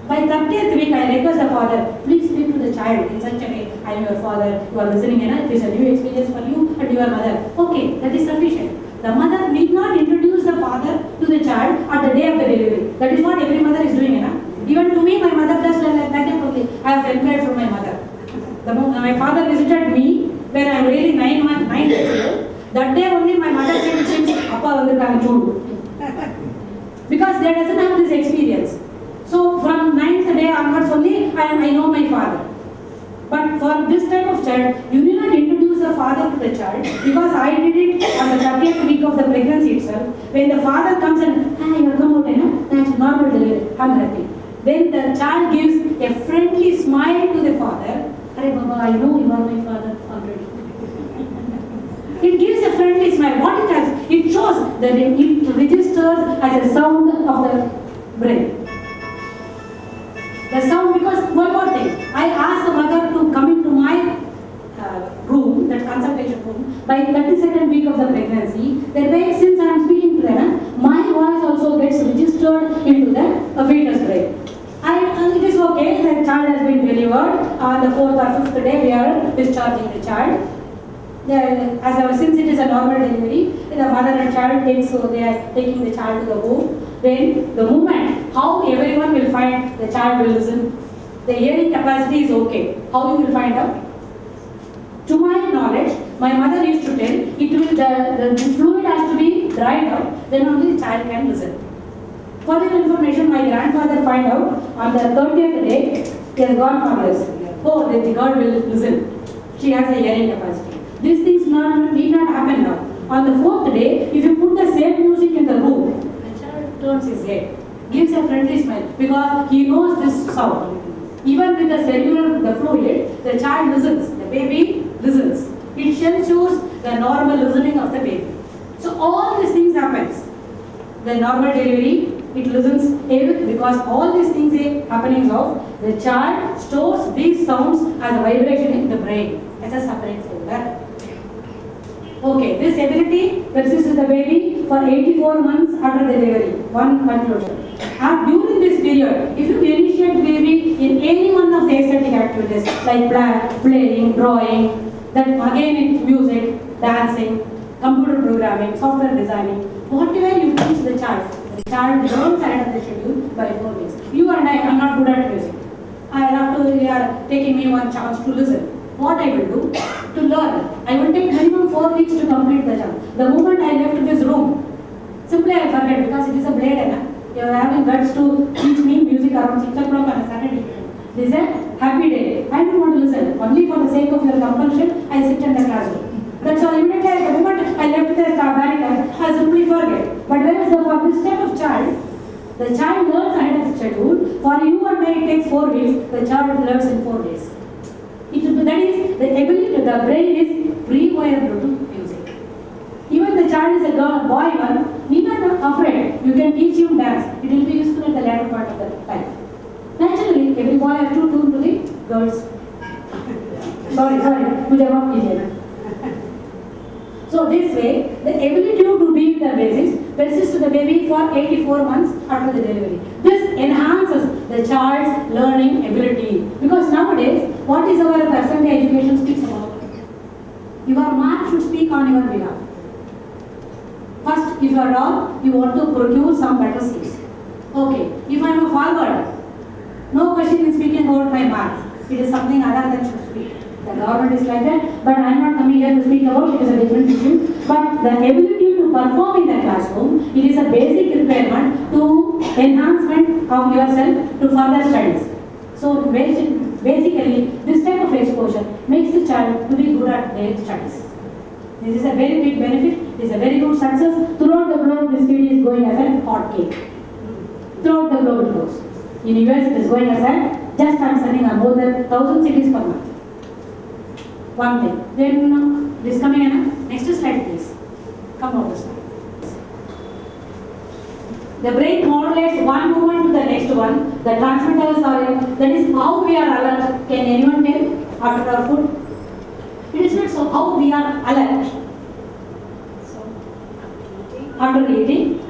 By 30th week, I request the father, please speak to the child in such a way, I am your father, you are listening, and it is a new experience for you and your mother. Okay, that is sufficient. The mother need not introduce the father to the child at the day of the delivery. That is what every mother is doing. Even to me, my mother does like that only. I have inquired from my mother. My father visited me when I am really 9 days old. That day only my mother said, Appa vandukanga chodu. Because they doesn't have this experience. So from 9th day onwards only, I know my father. But for this type of child, you need not introduce the father to the child, because I did it on the 30th week of the pregnancy itself. When the father comes and, you come out, that's normal delivery, I'm happy. Then the child gives a friendly smile to the father Arey Baba, I know you are my father already. It gives a friendly smile. What it does, it shows that it registers as a sound of the brain. The sound, because one more thing, I asked the mother to come into my room, that consultation room, by 32nd week of the pregnancy. That way, since I am speaking to them, my voice also gets registered into the fetus brain. And it is okay, the child has been delivered. On the 4th or 5th day, we are discharging the child. Since it is a normal delivery, the mother and child takes, so they are taking the child to the home. Then the moment, how everyone will find the child will listen. The hearing capacity is okay. How you will find out? To my knowledge, my mother used to tell, the fluid has to be dried out, then only the child can listen. For your information, my grandfather find out on the 30th day, he has gone for this. Oh, the girl will listen. She has a hearing capacity. These things need not happen now. On the 4th day, if you put the same music in the room, the child turns his head, gives a friendly smile, because he knows this sound. Even with the cellular fluid, the child listens, the baby listens. It ensures the normal listening of the baby. So all these things happens. The normal delivery, it listens because all these things are happenings of the child stores these sounds as a vibration in the brain as a separate folder. Okay, this ability persists with the baby for 84 months after delivery. One conclusion. And during this period, if you initiate baby in any one of the aesthetic activities like playing, drawing, then again in music, dancing, computer programming, software designing, whatever you teach the child learns ahead of the schedule by 4 weeks. You and I am not good at music. You are taking me one chance to listen. What I will do? To learn. I will take minimum 4 weeks to complete the job. The moment I left this room, simply I forget because it is a blade and you are having guts to teach me music around 6 o'clock on a Saturday. This is a happy day. I don't want to listen. Only for the sake of your compulsion, I sit in the classroom. That's all. Immediately, the moment I left the barrier, I simply forget. But whereas for this type of child, the child learns ahead of the schedule. For you and me, it takes 4 weeks. The child learns in 4 days. That is the ability. The brain is pre-wired to music. Even the child is a girl, boy one, need not be afraid. You can teach him dance. It will be useful at the later part of the life. Naturally, every boy has to tune to the girls. Sorry, mujhe maaf kijiye. So this way, the ability to be with the basics persists with the baby for 84 months after the delivery. This enhances the child's learning ability. Because nowadays, what is our present education speaks about? Your mark should speak on your behalf. First, if you are wrong, you want to procure some better skills. Okay, if I am a forward, no question in speaking about my marks. It is something other than should speak. The government is like that, but I am not coming here to speak about it. It is a different issue. But the ability to perform in the classroom, it is a basic requirement to enhancement of yourself to further studies. So basically, this type of exposure makes the child to be good at their studies. This is a very big benefit. It is a very good success. Throughout the globe, this study is going as a hot cake. Throughout the globe it goes. In US, it is going as a just I am sending more than 1,000 cities per month. One thing. Then this coming in. Next slide, please. Come on this slide. The brain modulates one movement to the next one. The transmitters are in. That is how we are alert. Can anyone tell after our food? It is not so how we are alert. So after eating?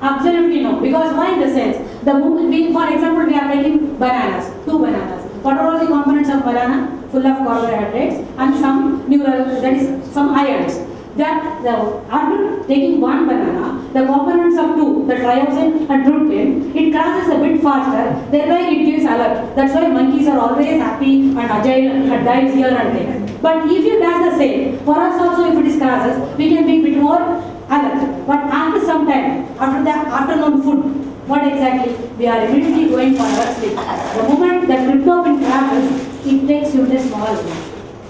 Absolutely no. Because why in the sense? The movement, for example, we are taking bananas, 2 bananas. What are all the components of banana? Full of carbohydrates and some that is some ions. After taking 1 banana, the components of 2, the triosin and tryptophan, it crosses a bit faster, thereby it gives alert. That's why monkeys are always happy and agile and dives here and there. But if it does the same, for us also if it is crosses, we can be a bit more alert. But after some time, after the afternoon food, what exactly? We are immediately going for our sleep. The moment the tryptophan crosses, it takes you to a small room.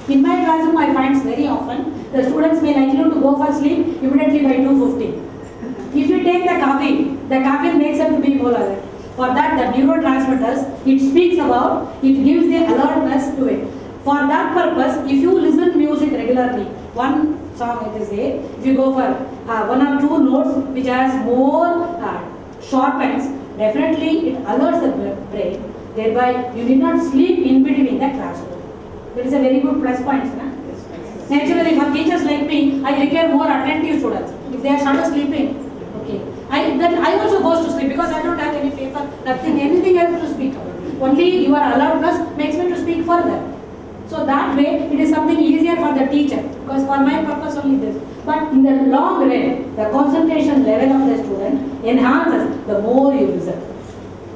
In my classroom, I find very often the students may like you to go for sleep immediately by 2:50. If you take the caffeine makes them to be more alert. For that, the neurotransmitters, it speaks about, it gives the alertness to it. For that purpose, if you listen music regularly, one song it is there, if you go for one or two notes which has more sharpens, definitely it alerts the brain, thereby you did not sleep in between the classroom. That is a very good plus point. Naturally, for teachers like me, I require more attentive students. If they are started sleeping, okay. I also goes to sleep because I don't have any paper, nothing, anything else to speak about. Only your alertness makes me to speak further. So that way, it is something easier for the teacher because for my purpose only this. But in the long run, the concentration level of the student enhances the more you listen.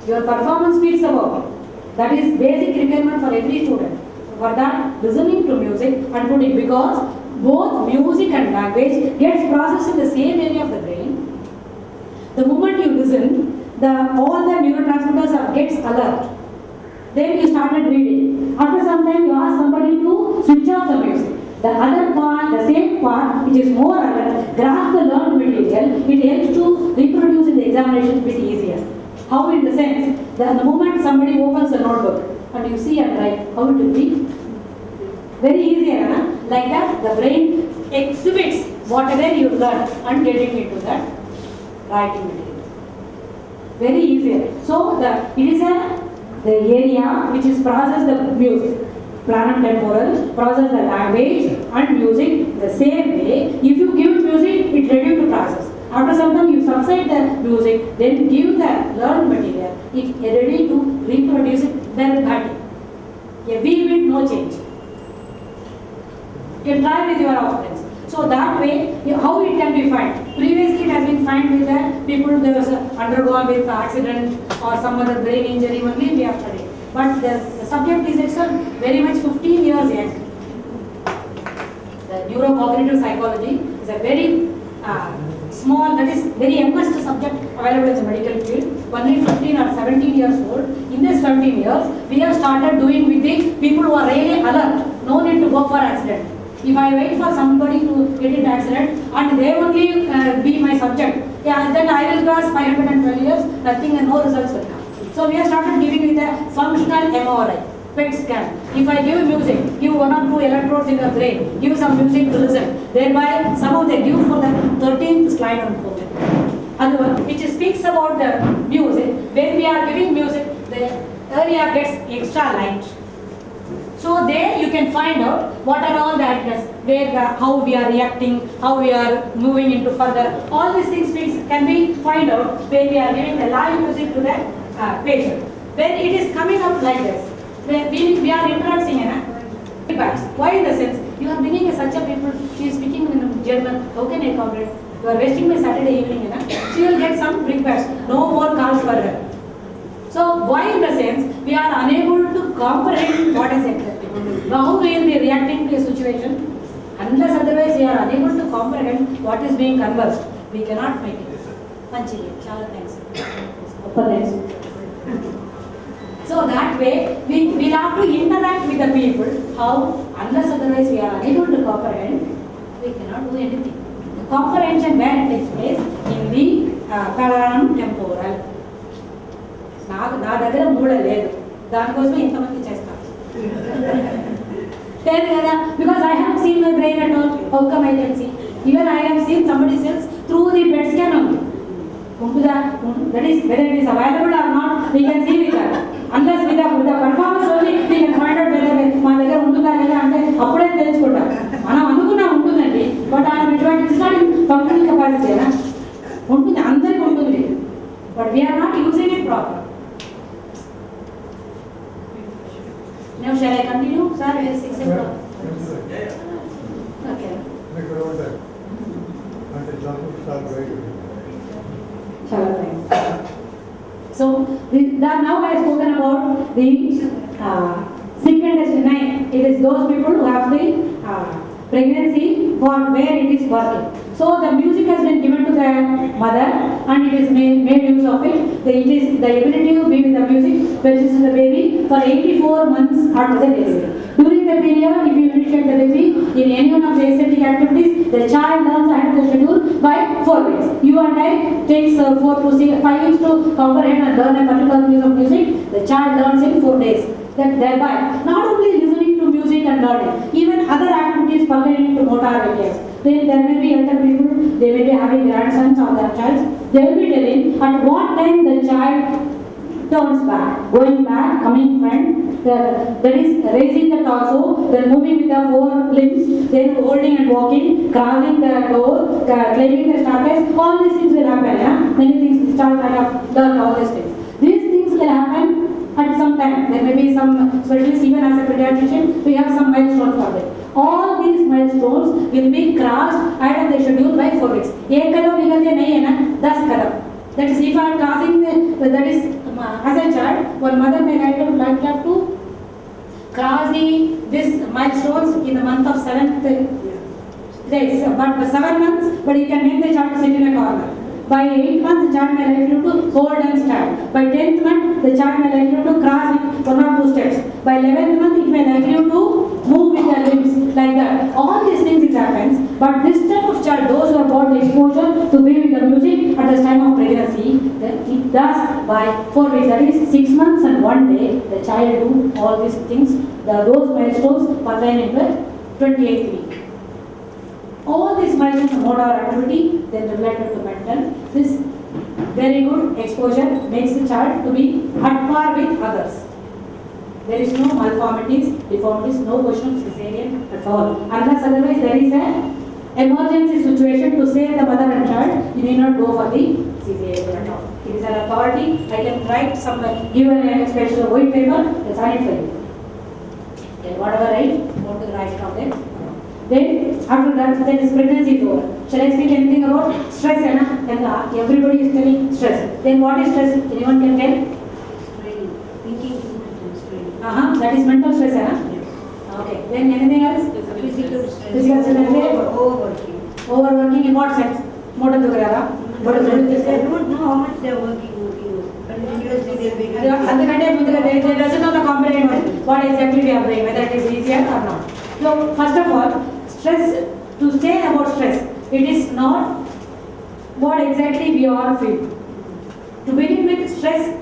Your performance speaks about. That is basic requirement for every student. For that, listening to music and putting, because both music and language gets processed in the same area of the brain. The moment you listen, all the neurotransmitters gets alert. Then you started reading. After some time, you ask somebody to switch off the music. The other part, the same part, which is more alert, grasp the learned material. It helps to reproduce in the examination a bit easier. How in the sense, the moment somebody opens a notebook and you see and write, how it will be? Very easier, huh? Like that, the brain exhibits whatever you learn and getting into that writing material. Very easier. So it is the area which is process the music. Planum temporal, process the language and music the same way. If you give music, it ready to process. After some time you subside the music, then give the learned material. It ready to reproduce it verbatim. A wee bit no change. You can try with your offerings. So that way, how it can be found? Previously it has been found with the people who was undergone with accident or some other brain injury only we have studied. But the subject is itself very much 15 years yet. The neurocognitive psychology is a very small, that is very youngest subject available in the medical field. Only 15 or 17 years old. In this 17 years, we have started doing with the people who are really alert. No need to go for accident. If I wait for somebody to get into accident and they only be my subject, yeah, then I will cross 512 years, nothing and no results will come. So we have started giving with a functional MRI, PET scan. If I give music, give one or two electrodes in the brain, give some music to listen. Thereby, somehow they give for the 13th slide on program. Which speaks about the music. When we are giving music, the area gets extra light. So there you can find out what are all the actors, how we are reacting, how we are moving into further. All these things can be find out when we are giving the live music to the patient. When it is coming up like this, when we are introducing feedbacks. Why in the sense, you are bringing such a people, she is speaking in German, how can I comprehend? You are wasting my Saturday evening, she will get some requests, no more calls for her. So why in the sense, we are unable to comprehend what is exactly. How we will be reacting to a situation, unless otherwise we are unable to comprehend what is being conversed. We cannot make it. Manchili, chala thanks. So that way, we will have to interact with the people. How? Unless otherwise we are unable to comprehend, we cannot do anything. The comprehension where it takes place in the planum temporal. నా దగ్గర మూడ లేదు దానికోసమే ఇంతమంది చేస్తాను లేదు కదా because I have seen my brain at all. How come I can see? Even I have seen somebody else through the PET scan only. That is whether it is available or not, we can see with that. Unless with the performance only, we can find out whether మా దగ్గర ఉంటుందా లేదా అంటే అప్పుడే తెలుసుకుంటాం. మనం అనుకున్నా ఉంటుందండి, బట్ ఆయన ఇటువంటి ఫంక్షనల్ కెపాసిటీ ఉంటుంది, అందరికీ ఉంటుంది, but we are not using it properly. Now shall I continue? Sir, it is 6 o'clock. Okay. So now I have spoken about the sick and destiny. It is those people who have the pregnancy for where it is working. So the music has been given to the mother and it is made use of it. It is the ability to be with the music versus the baby for 84 months after the delivery. During the period, if you initiate the baby in any one of the ascetic activities, the child learns ahead of the schedule by 4 weeks. You and I takes 4 to 5 weeks to comprehend and learn a particular piece of music. The child learns in 4 days. That thereby, not only listening to music and learning, even other activities pertaining to motor areas. Then there may be elder people, they may be having grandsons or their child. They will be telling at what time the child turns back, going back, coming front, that is raising the torso, then moving with the 4 limbs, then holding and walking, crossing the door, climbing the staircase. All these things will happen. Many things the child kind of learn all these things. These things will happen at some time. There may be some specialists, even as a pediatrician, we have some milestones for them. All these milestones will be crossed ahead of the schedule by 4 weeks. एक कदम निकलते नहीं है ना, 10 कदम. That is, if I am crossing, that is, as a child, one mother may like to cross this milestones in the month of 7th days, but 7 months, but you can make the child sit in a corner. By 8 months, the child may like you to hold and stand. By 10th month, the child may like you to cross it 1 or 2 steps. By 11th month, it may like you to move with the limbs like that. All these things it happens. But this type of child, those who have got the exposure to be with the music at the time of pregnancy, then it does by 4 weeks. That is 6 months and 1 day. The child do all these things. Those milestones pertaining to 28th week. All these milestones of motor activity, then related to mental, this very good exposure makes the child to be at par with others. There is no malformities, deformities, no question of cesarean at all. Unless otherwise there is an emergency situation to save the mother and child, you may not go for the cesarean at all. It is an authority. I can write some, give an special white paper, and sign it for you. Then whatever I want to write from there. Then after that, then this pregnancy is over. Shall I speak anything about stress? And everybody is telling stress. Then what is stress? Anyone can tell? Thinking too much and straining. That is mental stress. Okay. Then anything else? Physical stress. Physical stress. Overworking. Overworking in what sense? Motor together. They don't know how much they are working. Continuously they are being. They doesn't know the component what exactly we are doing, whether it is easier or not. So first of all, stress, to say about stress, it is not what exactly we all feel. To begin with, stress,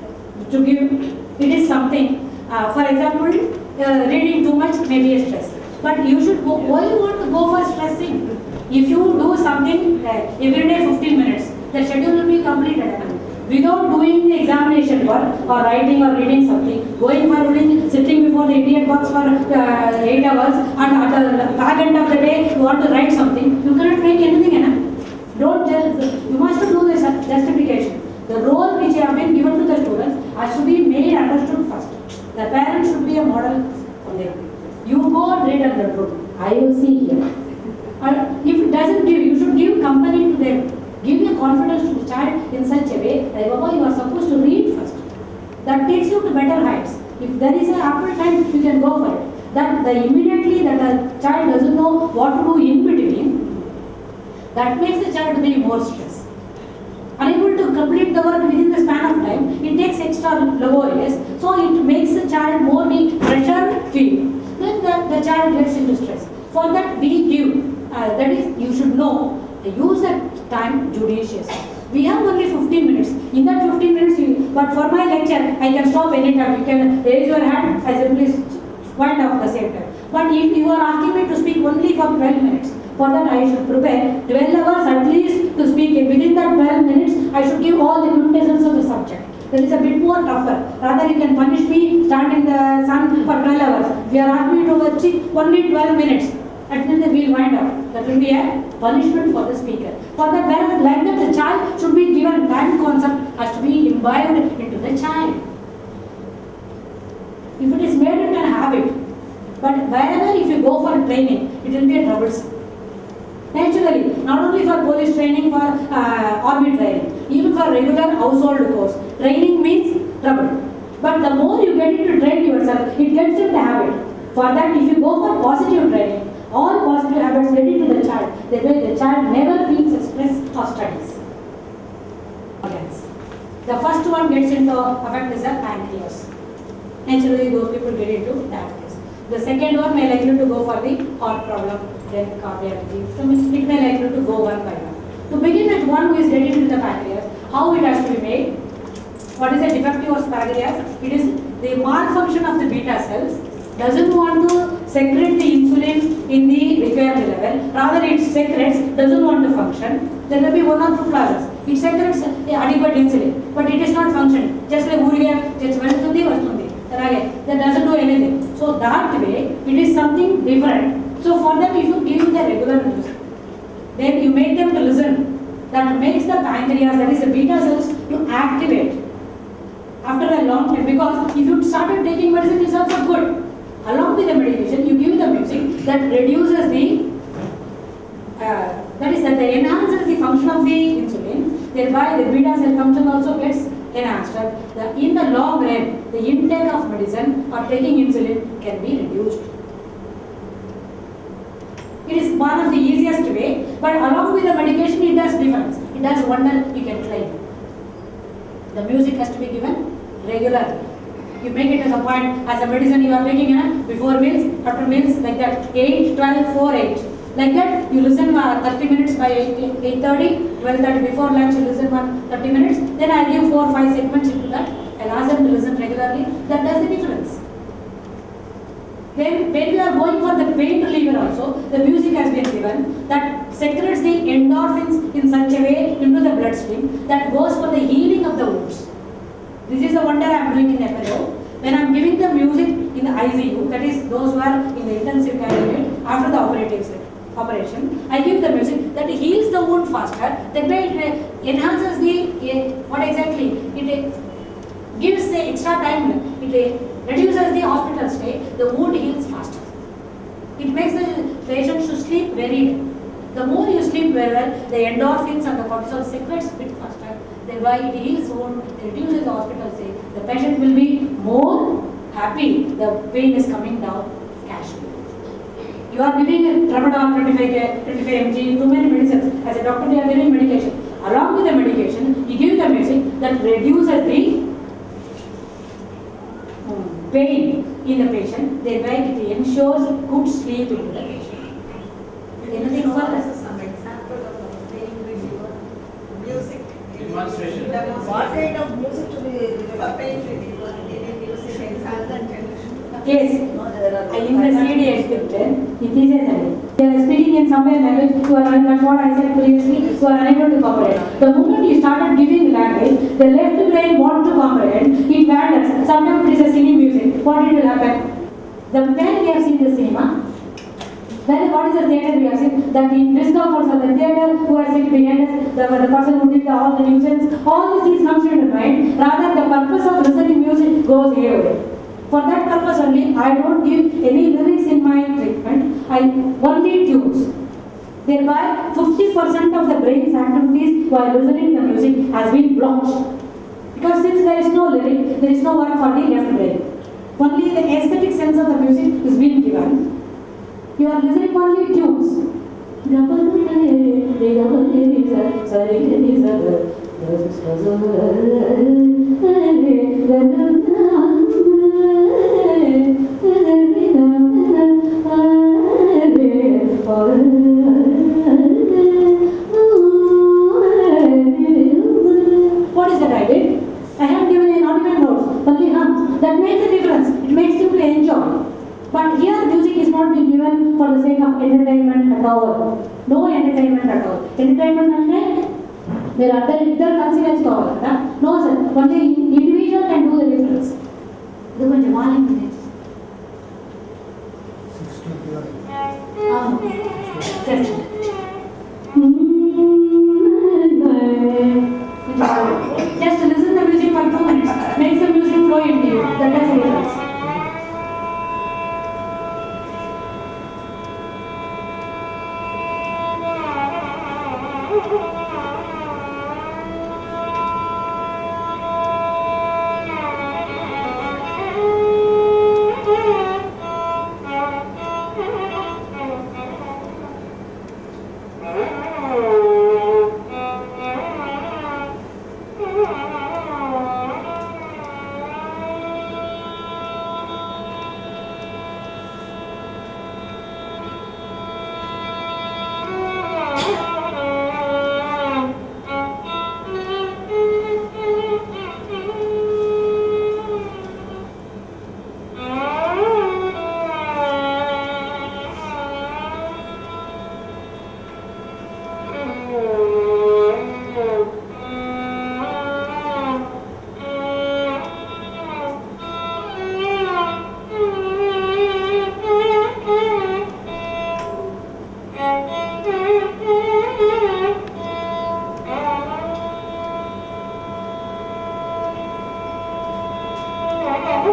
to give, it is something. For example, reading too much may be a stress. But you should go, why you want to go for stressing? If you do something every day 15 minutes, the schedule will be completed. Without doing the examination work or writing or reading something, going for reading, sitting before the idiot box for 8 hours, and at the back end of the day you want to write something, you cannot make anything. Don't just, you must do this justification. The role which you have been given to the students has to be made understood first. The parents should be a model for them. You go and read and room. I will see here. If it doesn't give, you should give company to them. Give your confidence to the child in such a way that you are supposed to read first. That takes you to better heights. If there is an ample time, you can go for it. That immediately that the child doesn't know what to do in between, that makes the child be more stressed. Unable to complete the work within the span of time, it takes extra laborious, so it makes the child more pressure feel. Then the child gets into stress. For that we give, that is, you should know, use that time judiciously. We have only 15 minutes. In that 15 minutes, but for my lecture, I can stop anytime. You can raise your hand, I simply wind off the same time. But if you are asking me to speak only for 12 minutes, for that I should prepare 12 hours at least to speak. Within that 12 minutes, I should give all the quintessence of the subject. That is a bit more tougher. Rather, you can punish me, stand in the sun for 12 hours. If you are asking me to speak only 12 minutes, at least they will wind up. That will be a punishment for the speaker. For that, whereas like that, the child should be given time concept has to be imbibed into the child. If it is made into a habit, but wherever if you go for training, it will be a troublesome. Naturally, not only for police training, for army training, even for regular household course, training means trouble. But the more you get into train yourself, it gets into habit. For that, if you go for positive training, all positive habits ready to the child, that way the child never feels the stress of studies. The first one gets into effect is the pancreas. Naturally, those people get into diabetes. The second one may likely to go for the heart problem, then cardiology. So it may likely to go one by one. To begin with, one who is related to the pancreas, how it has to be made? What is the defective of pancreas? It is the malfunction of the beta cells doesn't want to secrete the insulin in the required level, rather it secretes, doesn't want to function. There will be one or two causes. It secretes adequate insulin, but it is not functioning. Just like uriya, just velutundi, that doesn't do anything. So that way, it is something different. So for them, if you give the regular music, then you make them to listen. That makes the pancreas, that is the beta cells, to activate after a long time. Because if you started taking medicine, it's also good. Along with the medication, you give the music that reduces the, that enhances the function of the insulin. Thereby, the beta cell function also gets enhanced. In the long run, the intake of medicine or taking insulin can be reduced. It is one of the easiest way, but along with the medication, it does difference. It does wonder, you can try. The music has to be given regularly. You make it as a point, as a medicine you are taking before meals, after meals, like that, 8, 12, 4, 8. Like that, you listen 30 minutes by 8:30, 12:30 before lunch, you listen 30 minutes. Then I give 4, 5 segments into that. I'll ask them to listen regularly. That does the difference. Then when we are going for the pain reliever also, the music has been given that secretes the endorphins in such a way into the bloodstream that goes for the healing of the wounds. This is the wonder I am doing in Epilogue. When I am giving the music in the ICU, that is those who are in the intensive care unit after the operation, I give the music that heals the wound faster, that way it enhances the, what exactly, it gives the extra time, it reduces the hospital stay, the wound heals faster. It makes the patient to sleep very well. The more you sleep very well, the endorphins and the cortisol secretes a bit faster. Thereby it heals wound, it reduces the hospital stay. The patient will be more happy. The pain is coming down casually. You are giving tramadol 25 mg, too many medicines. As a doctor, they are giving medication. Along with the medication, you give the music that reduces the pain in the patient, thereby it ensures good sleep in the patient. Anything further? Some example of pain reliever, music. Demonstration. What kind of music to be for pain reliever? Any music example? Yes, in the CD exhibited, it is a they are speaking in some language, you are, that's what I said previously, you are unable to comprehend. The moment you started giving language, the left brain wants to comprehend, it wanders. Sometimes it is a silly music. What will happen? The when we have seen the cinema, then what is the theatre we have seen? That the discomforts of the theatre, who are sitting behind us, the person who did all the nuisance, all these things comes into mind. Rather, the purpose of listening music goes away. For that purpose only, I don't give any lyrics in my treatment. I only tunes. Thereby, 50% of the brain's activities while listening to the music has been blocked. Because since there is no lyric, there is no work for the left brain. Only the aesthetic sense of the music is being given. You are listening only tunes. What is that I did? I have given a not even notes, only hums. That makes a difference. It makes people enjoy. But here music is not being given for the sake of entertainment at all. No entertainment at all. Entertainment అంటే మీరు అందరు ఇద్దరు కలిసి వేసుకోవాలి కదా. No sir, only individual can do the difference. ఇది కొంచెం morning just listen to music for 2 minutes. Makes the music flow into you. That does the difference. Sorry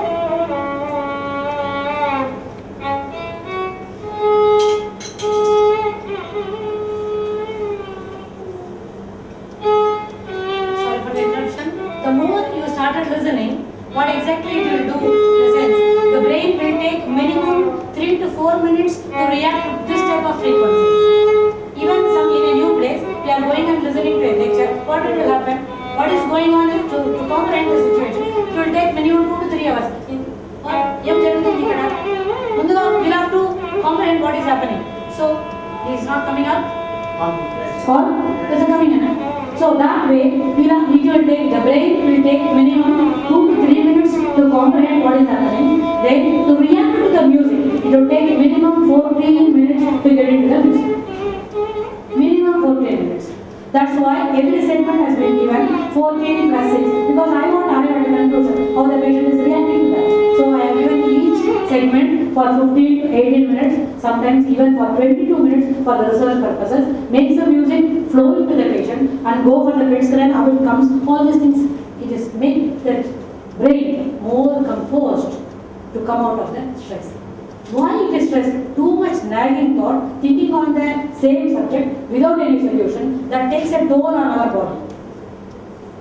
for the interruption. The more you started listening, what exactly it will do? In the sense, the brain will take minimum 3 to 4 minutes to react to this type of frequencies. Even some in a new place, we are going and listening to a lecture. What will happen? What is going on to comprehend the situation? It will take minimum 2 to 3 hours. We'll have to comprehend what is happening. So, he is not coming up. Or is it coming in? So that way, the brain will take minimum 2 to 3 minutes to comprehend what is happening. Then to react to the music, it will take minimum 14 minutes to get into the music. Minimum 14 minutes. That's why every segment has been given 14 plus 6, because I want to arrive at a conclusion how the patient is reacting to that. So I have given each segment for 15 to 18 minutes, sometimes even for 22 minutes for the research purposes, makes the music flow into the patient and go for the PET scan, how it comes, all these things. It is make the brain more composed to come out of the stress. Why it is stress? Too much nagging thought, thinking on the same subject without any solution, that takes a toll on our body.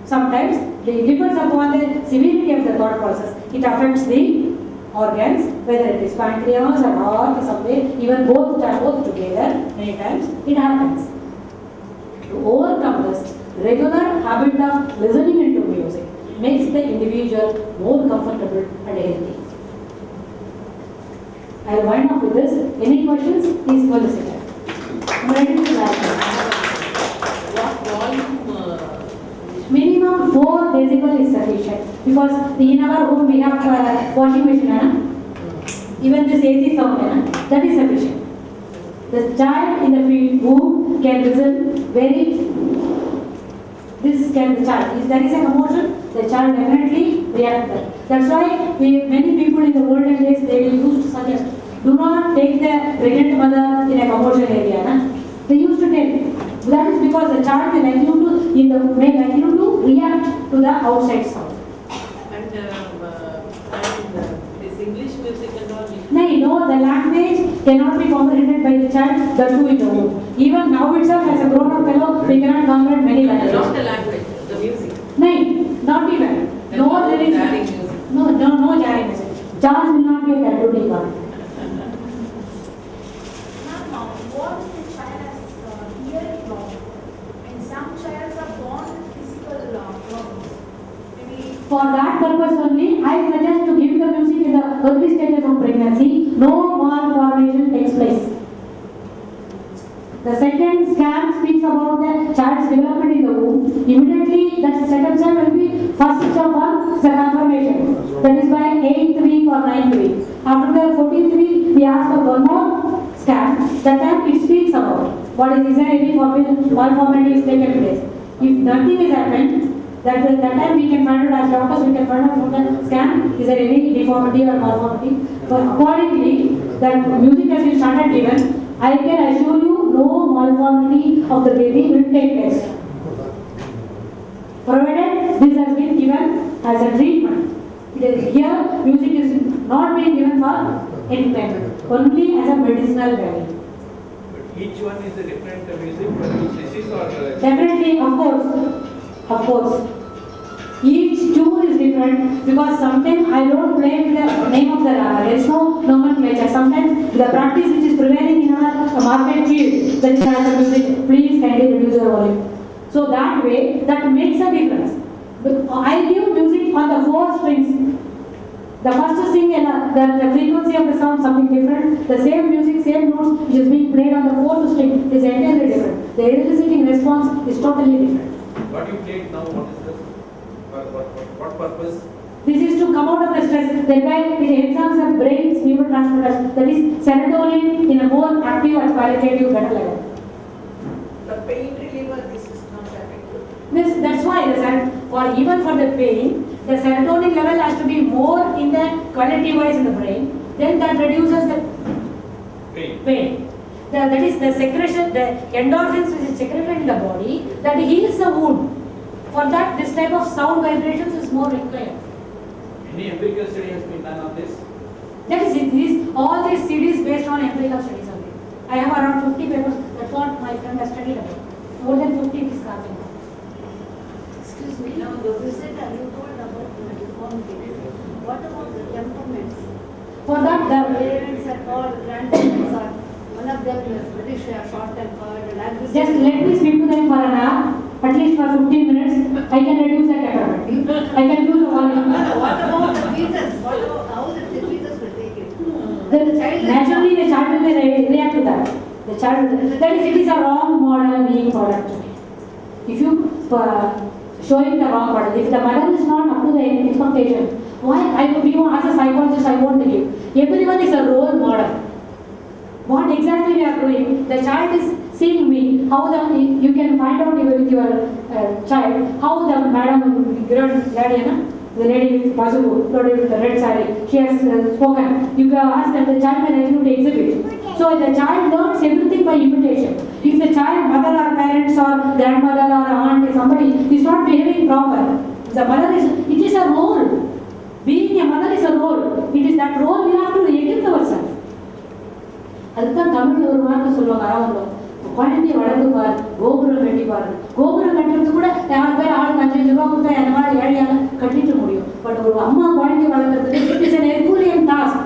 Sometimes it depends upon the severity of the thought process. It affects the organs, whether it is pancreas or heart or somewhere, even both together, many times it happens. To overcome this, regular habit of listening into music makes the individual more comfortable and healthy. I will wind up with this. Any questions? Please go to sit down. I'm ready to What volume? Minimum 4 decibel is sufficient, because in our home we have washing machine, even this AC sound, that is sufficient. The child in the field who can listen very, this can the child, if there is a commotion, the child definitely react that. That's why many people in the olden days, they will use to suggest, do not take the pregnant mother in a commotion area. They used to tell. That is because the child may likely to react to the outside sound. And this English music and all. No, the language cannot be comprehended by the child, the two in the home. Even now itself, as a grown-up fellow, we cannot comprehend many languages. Not the language, the music. Not even. No lyrics. No jarring music. Jazz will not get that to deep on. What if the child has hearing problem? And some childs are born with physical problems. Maybe For that purpose only, I suggest to give the music in the early stages of pregnancy. No malformation takes place. The second scan speaks about the child's development in the womb. Immediately, that second scan will be first step on the confirmation. That is by 8th week or 9th week. After the 14th week, we ask for one more scan. That time it speaks about what is there any malformity is taken place. If nothing is happened, that time we can find out as doctors, we can find out from the scan, is there any deformity or malformity. So accordingly, that music has been started given. I can assure you no malformity of the baby will take place. Provided this has been given as a treatment. Here, music is not being given for entertainment, only as a medicinal value. But each one is a different music for each disease or? Definitely, of course. Each tune is different, because sometimes I don't play with the name of the raga. There is no nomenclature. Sometimes the practice which is prevailing in our market field, that has a music, please kindly reduce your volume. So that way, that makes a difference. But I give music on the 4 strings. The first string and the frequency of the sound something different. The same music, same notes which is being played on the 4th string is entirely different. The eliciting response is totally different. What you played now, what is this? What purpose? This is to come out of the stress. Thereby, it enhances the brain's neurotransmitters. That is serotonin in a more active and qualitative better level. the pain reliever, this is not effective. That's why even for the pain, the serotonin level has to be more in the quality wise in the brain. Then that reduces the pain. That is the secretion, the endorphins which is secreted in the body, that heals the wound. For that, this type of sound vibrations is more required. Any empirical study has been done on this? That is it. All these CDs based on empirical studies only. I have around 50 papers. That's what my friend has studied about. More than 50 is causing. Excuse me, now the visit and you told about the deformity. What about the temperaments? For that, the Parents and all grandparents are, one of them is very short tempered and aggressive. just let me speak to them for an hour, at least for 15 minutes. I can reduce that temperament. I can use the volume. What about the fetus? What about how the fetus will take it? Then naturally, the child will react to that. The child, that is, it is a wrong model being taught. If you showing the wrong model, if the model is not up to the expectation, why as a psychologist, I want to give. Everyone is a role model. What exactly we are doing? The child is seeing me. How you can find out with your child how the madam, the lady with Mazubu, loaded with the red saree, she has spoken. You can ask that the child may execute exhibit. So the child learns everything by imitation. If the child, mother or parents or grandmother or aunt or somebody is not behaving proper, the mother is, it is a role. Being a mother is a role. It is that role we have to equip ourselves. அதுதான் தமிழ்ல ஒரு வார்த்தை சொல்லுவாங்க அரவங்க குழந்தைய வளர்த்துப்பார் கோபுரம் கட்டிப்பார் கோபுரம் கட்டுறது கூட 4 பேர் ஆளுக்கு 5 ரூபாய் கொடுத்தா அந்த மாதிரி ஏழையால கட்டிட்டு முடியும் பட் ஒரு அம்மா குழந்தைய வளர்க்கறது it is an herculean task.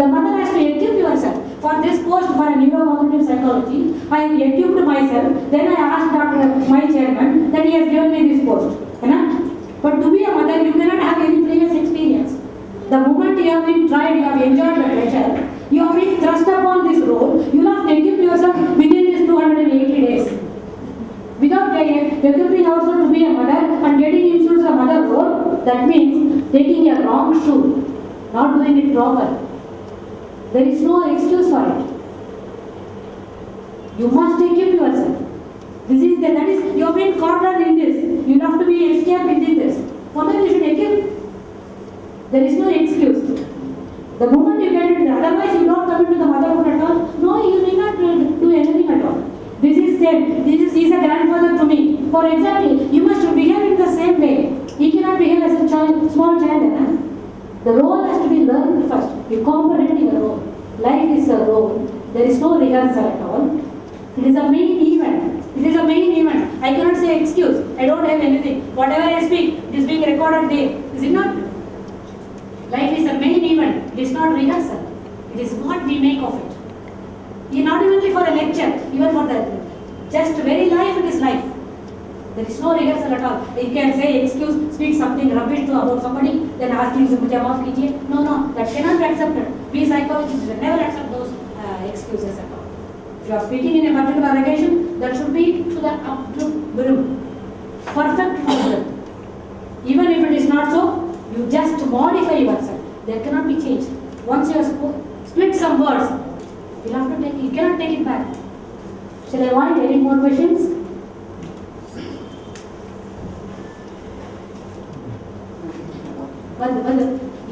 The mother has to equip yourself. For this post for a neurocognitive psychology, I equipped myself. Then I asked Dr. my chairman that he has given me this post. But to be a mother, you cannot have any previous experience. The moment you have been tried, you have enjoyed the pleasure, you have been thrust upon this role, you have to equip yourself within these 280 days. Without equipping ourselves to be a mother and getting into the mother role, that means taking a wrong shoe, not doing it proper. There is no excuse for it. You must equip yourself. That is, you have been cornered in this. You have to be escaped within this. For that you should equip. There is no excuse. The moment you get it, otherwise you don't come into the motherhood at all. No, you may not do anything at all. This is said. He is a grandfather to me. For example, you must behave in the same way. He cannot behave as a child, small child. The role has to be learned first. You comprehend your role. Life is a role. There is no rehearsal at all. It is a main event. It is a main event. I cannot say excuse. I don't have anything. Whatever I speak, it is being recorded there. Is it not? Life is a main event. It is not rehearsal. It is what we make of it. Not only for a lecture, even for the just very life, it is life. There is no rehearsal at all. You can say excuse, speak something rubbish to about somebody, then ask him to maaf kijiye. No, that cannot be accepted. We psychologists will never accept those excuses at all. If you are speaking in a particular occasion, that should be to the brim, perfect wisdom. Even if it is not so, you just modify yourself. There cannot be changed. Once you have split some words, you have to take. You cannot take it back. Shall I want any more questions?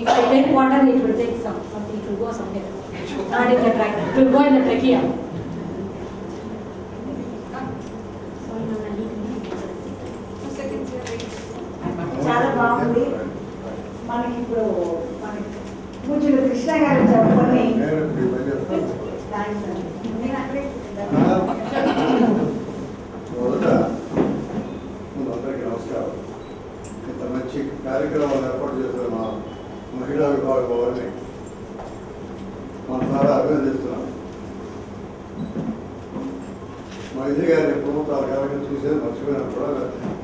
If I take water, it will take something. It will go somewhere. Not in the track. It will go in the trachea. చాలా బాగుంది. మనకి ఇప్పుడు పూజలు కృష్ణ గారు చెప్పుకొని thanks అండి. నేను అక్కడే అందరికీ నమస్కారం. ఇంత మంచి కార్యక్రమాలు ఏర్పాటు చేసిన మా మహిళా విభాగాన్ని మన ద్వారా అభినందిస్తున్నాం. మా ఇల్లు గారిని ఎప్పుడు చాలా కాలం చూసేది మర్చిపోయినా కూడా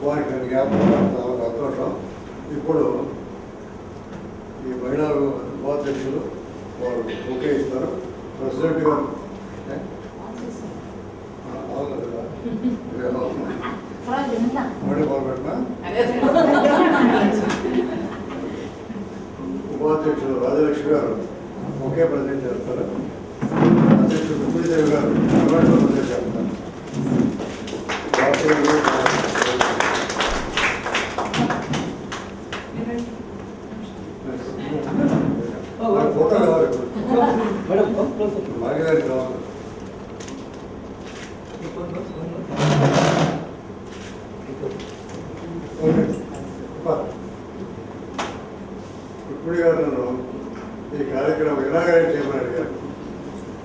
వారికి నేను జ్ఞాపకం చాలా సంతోషం. ఇప్పుడు ఈ మహిళా ఉపాధ్యక్షులు వారు ఓకే ఇస్తారు. ప్రెసిడెంట్ గారు మళ్ళీ మొదలుపెట్టినా ఉపాధ్యక్షులు రాజలక్ష్మి గారు ఒకే ప్రజెంట్ చేస్తారు. అధ్యక్షుడు రుక్మిణీదేవి గారు కర్ణాటక ప్రజెంట్ చేస్తారు. ఫోటో కావాలి భాగ్యగారి కావాలి. ఓకే ఇప్పుడు గారు నన్ను ఈ కార్యక్రమం ఇనాగరేట్ చేయమని అడిగారు.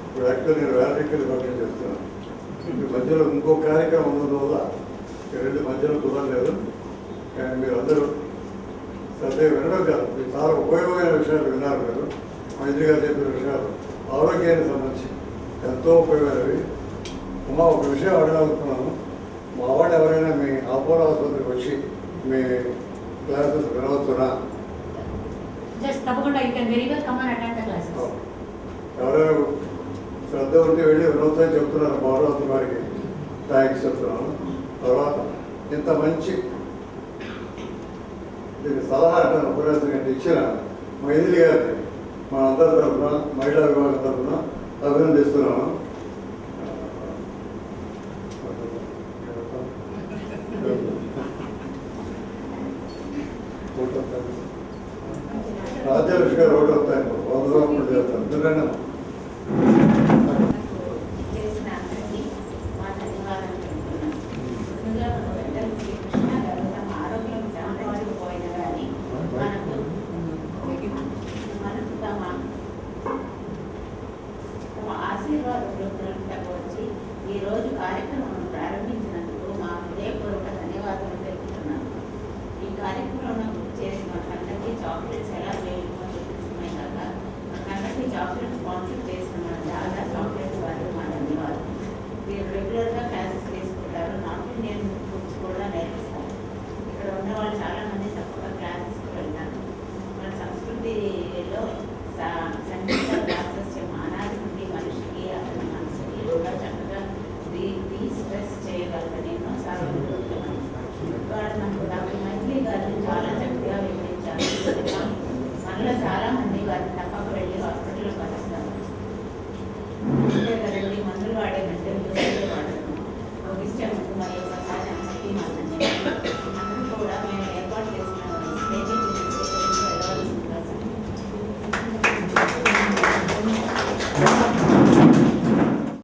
ఇప్పుడు యాక్చువల్ నేను వ్యాలికల్ ఫంక్షన్ చేస్తున్నాను. ఈ మధ్యలో ఇంకో కార్యక్రమం ఉన్నందు వల్ల ఈ రెండు మధ్యలో కుదరలేదు. కానీ మీరు అందరూ శ్రద్ధ వినడం కాదు, మీరు చాలా ఉపయోగమైన విషయాలు విన్నారు. మీరు మైత్రి గారు చెప్పిన విషయాలు ఆరోగ్యానికి సంబంధించి ఎంతో ఉపయోగమైనవి. అమ్మా, ఒక విషయం అడగలుగుతున్నాను. మా వాళ్ళు ఎవరైనా మీ అపోలో ఆసుపత్రికి వచ్చి మీ క్లాసెస్ వినవచ్చునా? Just తప్పకుండా you can very well come and attend the classes. ఎవరైనా శ్రద్ధ ఉంటే వెళ్ళి వినవచ్చని చెప్తున్నారు. మా వాళ్ళు వారికి థ్యాంక్స్ చెప్తున్నాను. తర్వాత ఇంత మంచి దీనికి సలహా ఉపన్యాసం ఇచ్చిన మైథిలి గారిని మా అందరి తరఫున, మహిళా విభాగం తరఫున అభినందిస్తున్నాను. రాజ్యలక్ష్మి గారు ఒకటి వస్తాయి, 100 రూపాయలు చేస్తాను. ఎందుకంటే చేసిన అందరికీ మా ధన్యవాదాలు చెప్తున్నాను. ముందుగా వెంటనే శ్రీకృష్ణ గారు తమ ఆరోగ్యం సంతరించుకుపోయిన కానీ మనకు తమ ఆశీర్వాదాలు వచ్చి ఈరోజు కార్యక్రమం ప్రారంభించినందుకు మా హృదయపూర్వక ధన్యవాదాలు తెలుపుతున్నాను. ఈ కార్యక్రమం చేసిన కందకి చాక్లెట్స్ ఎలా వేయమో చూపించడమే కాక మా కందకి చాక్లెట్స్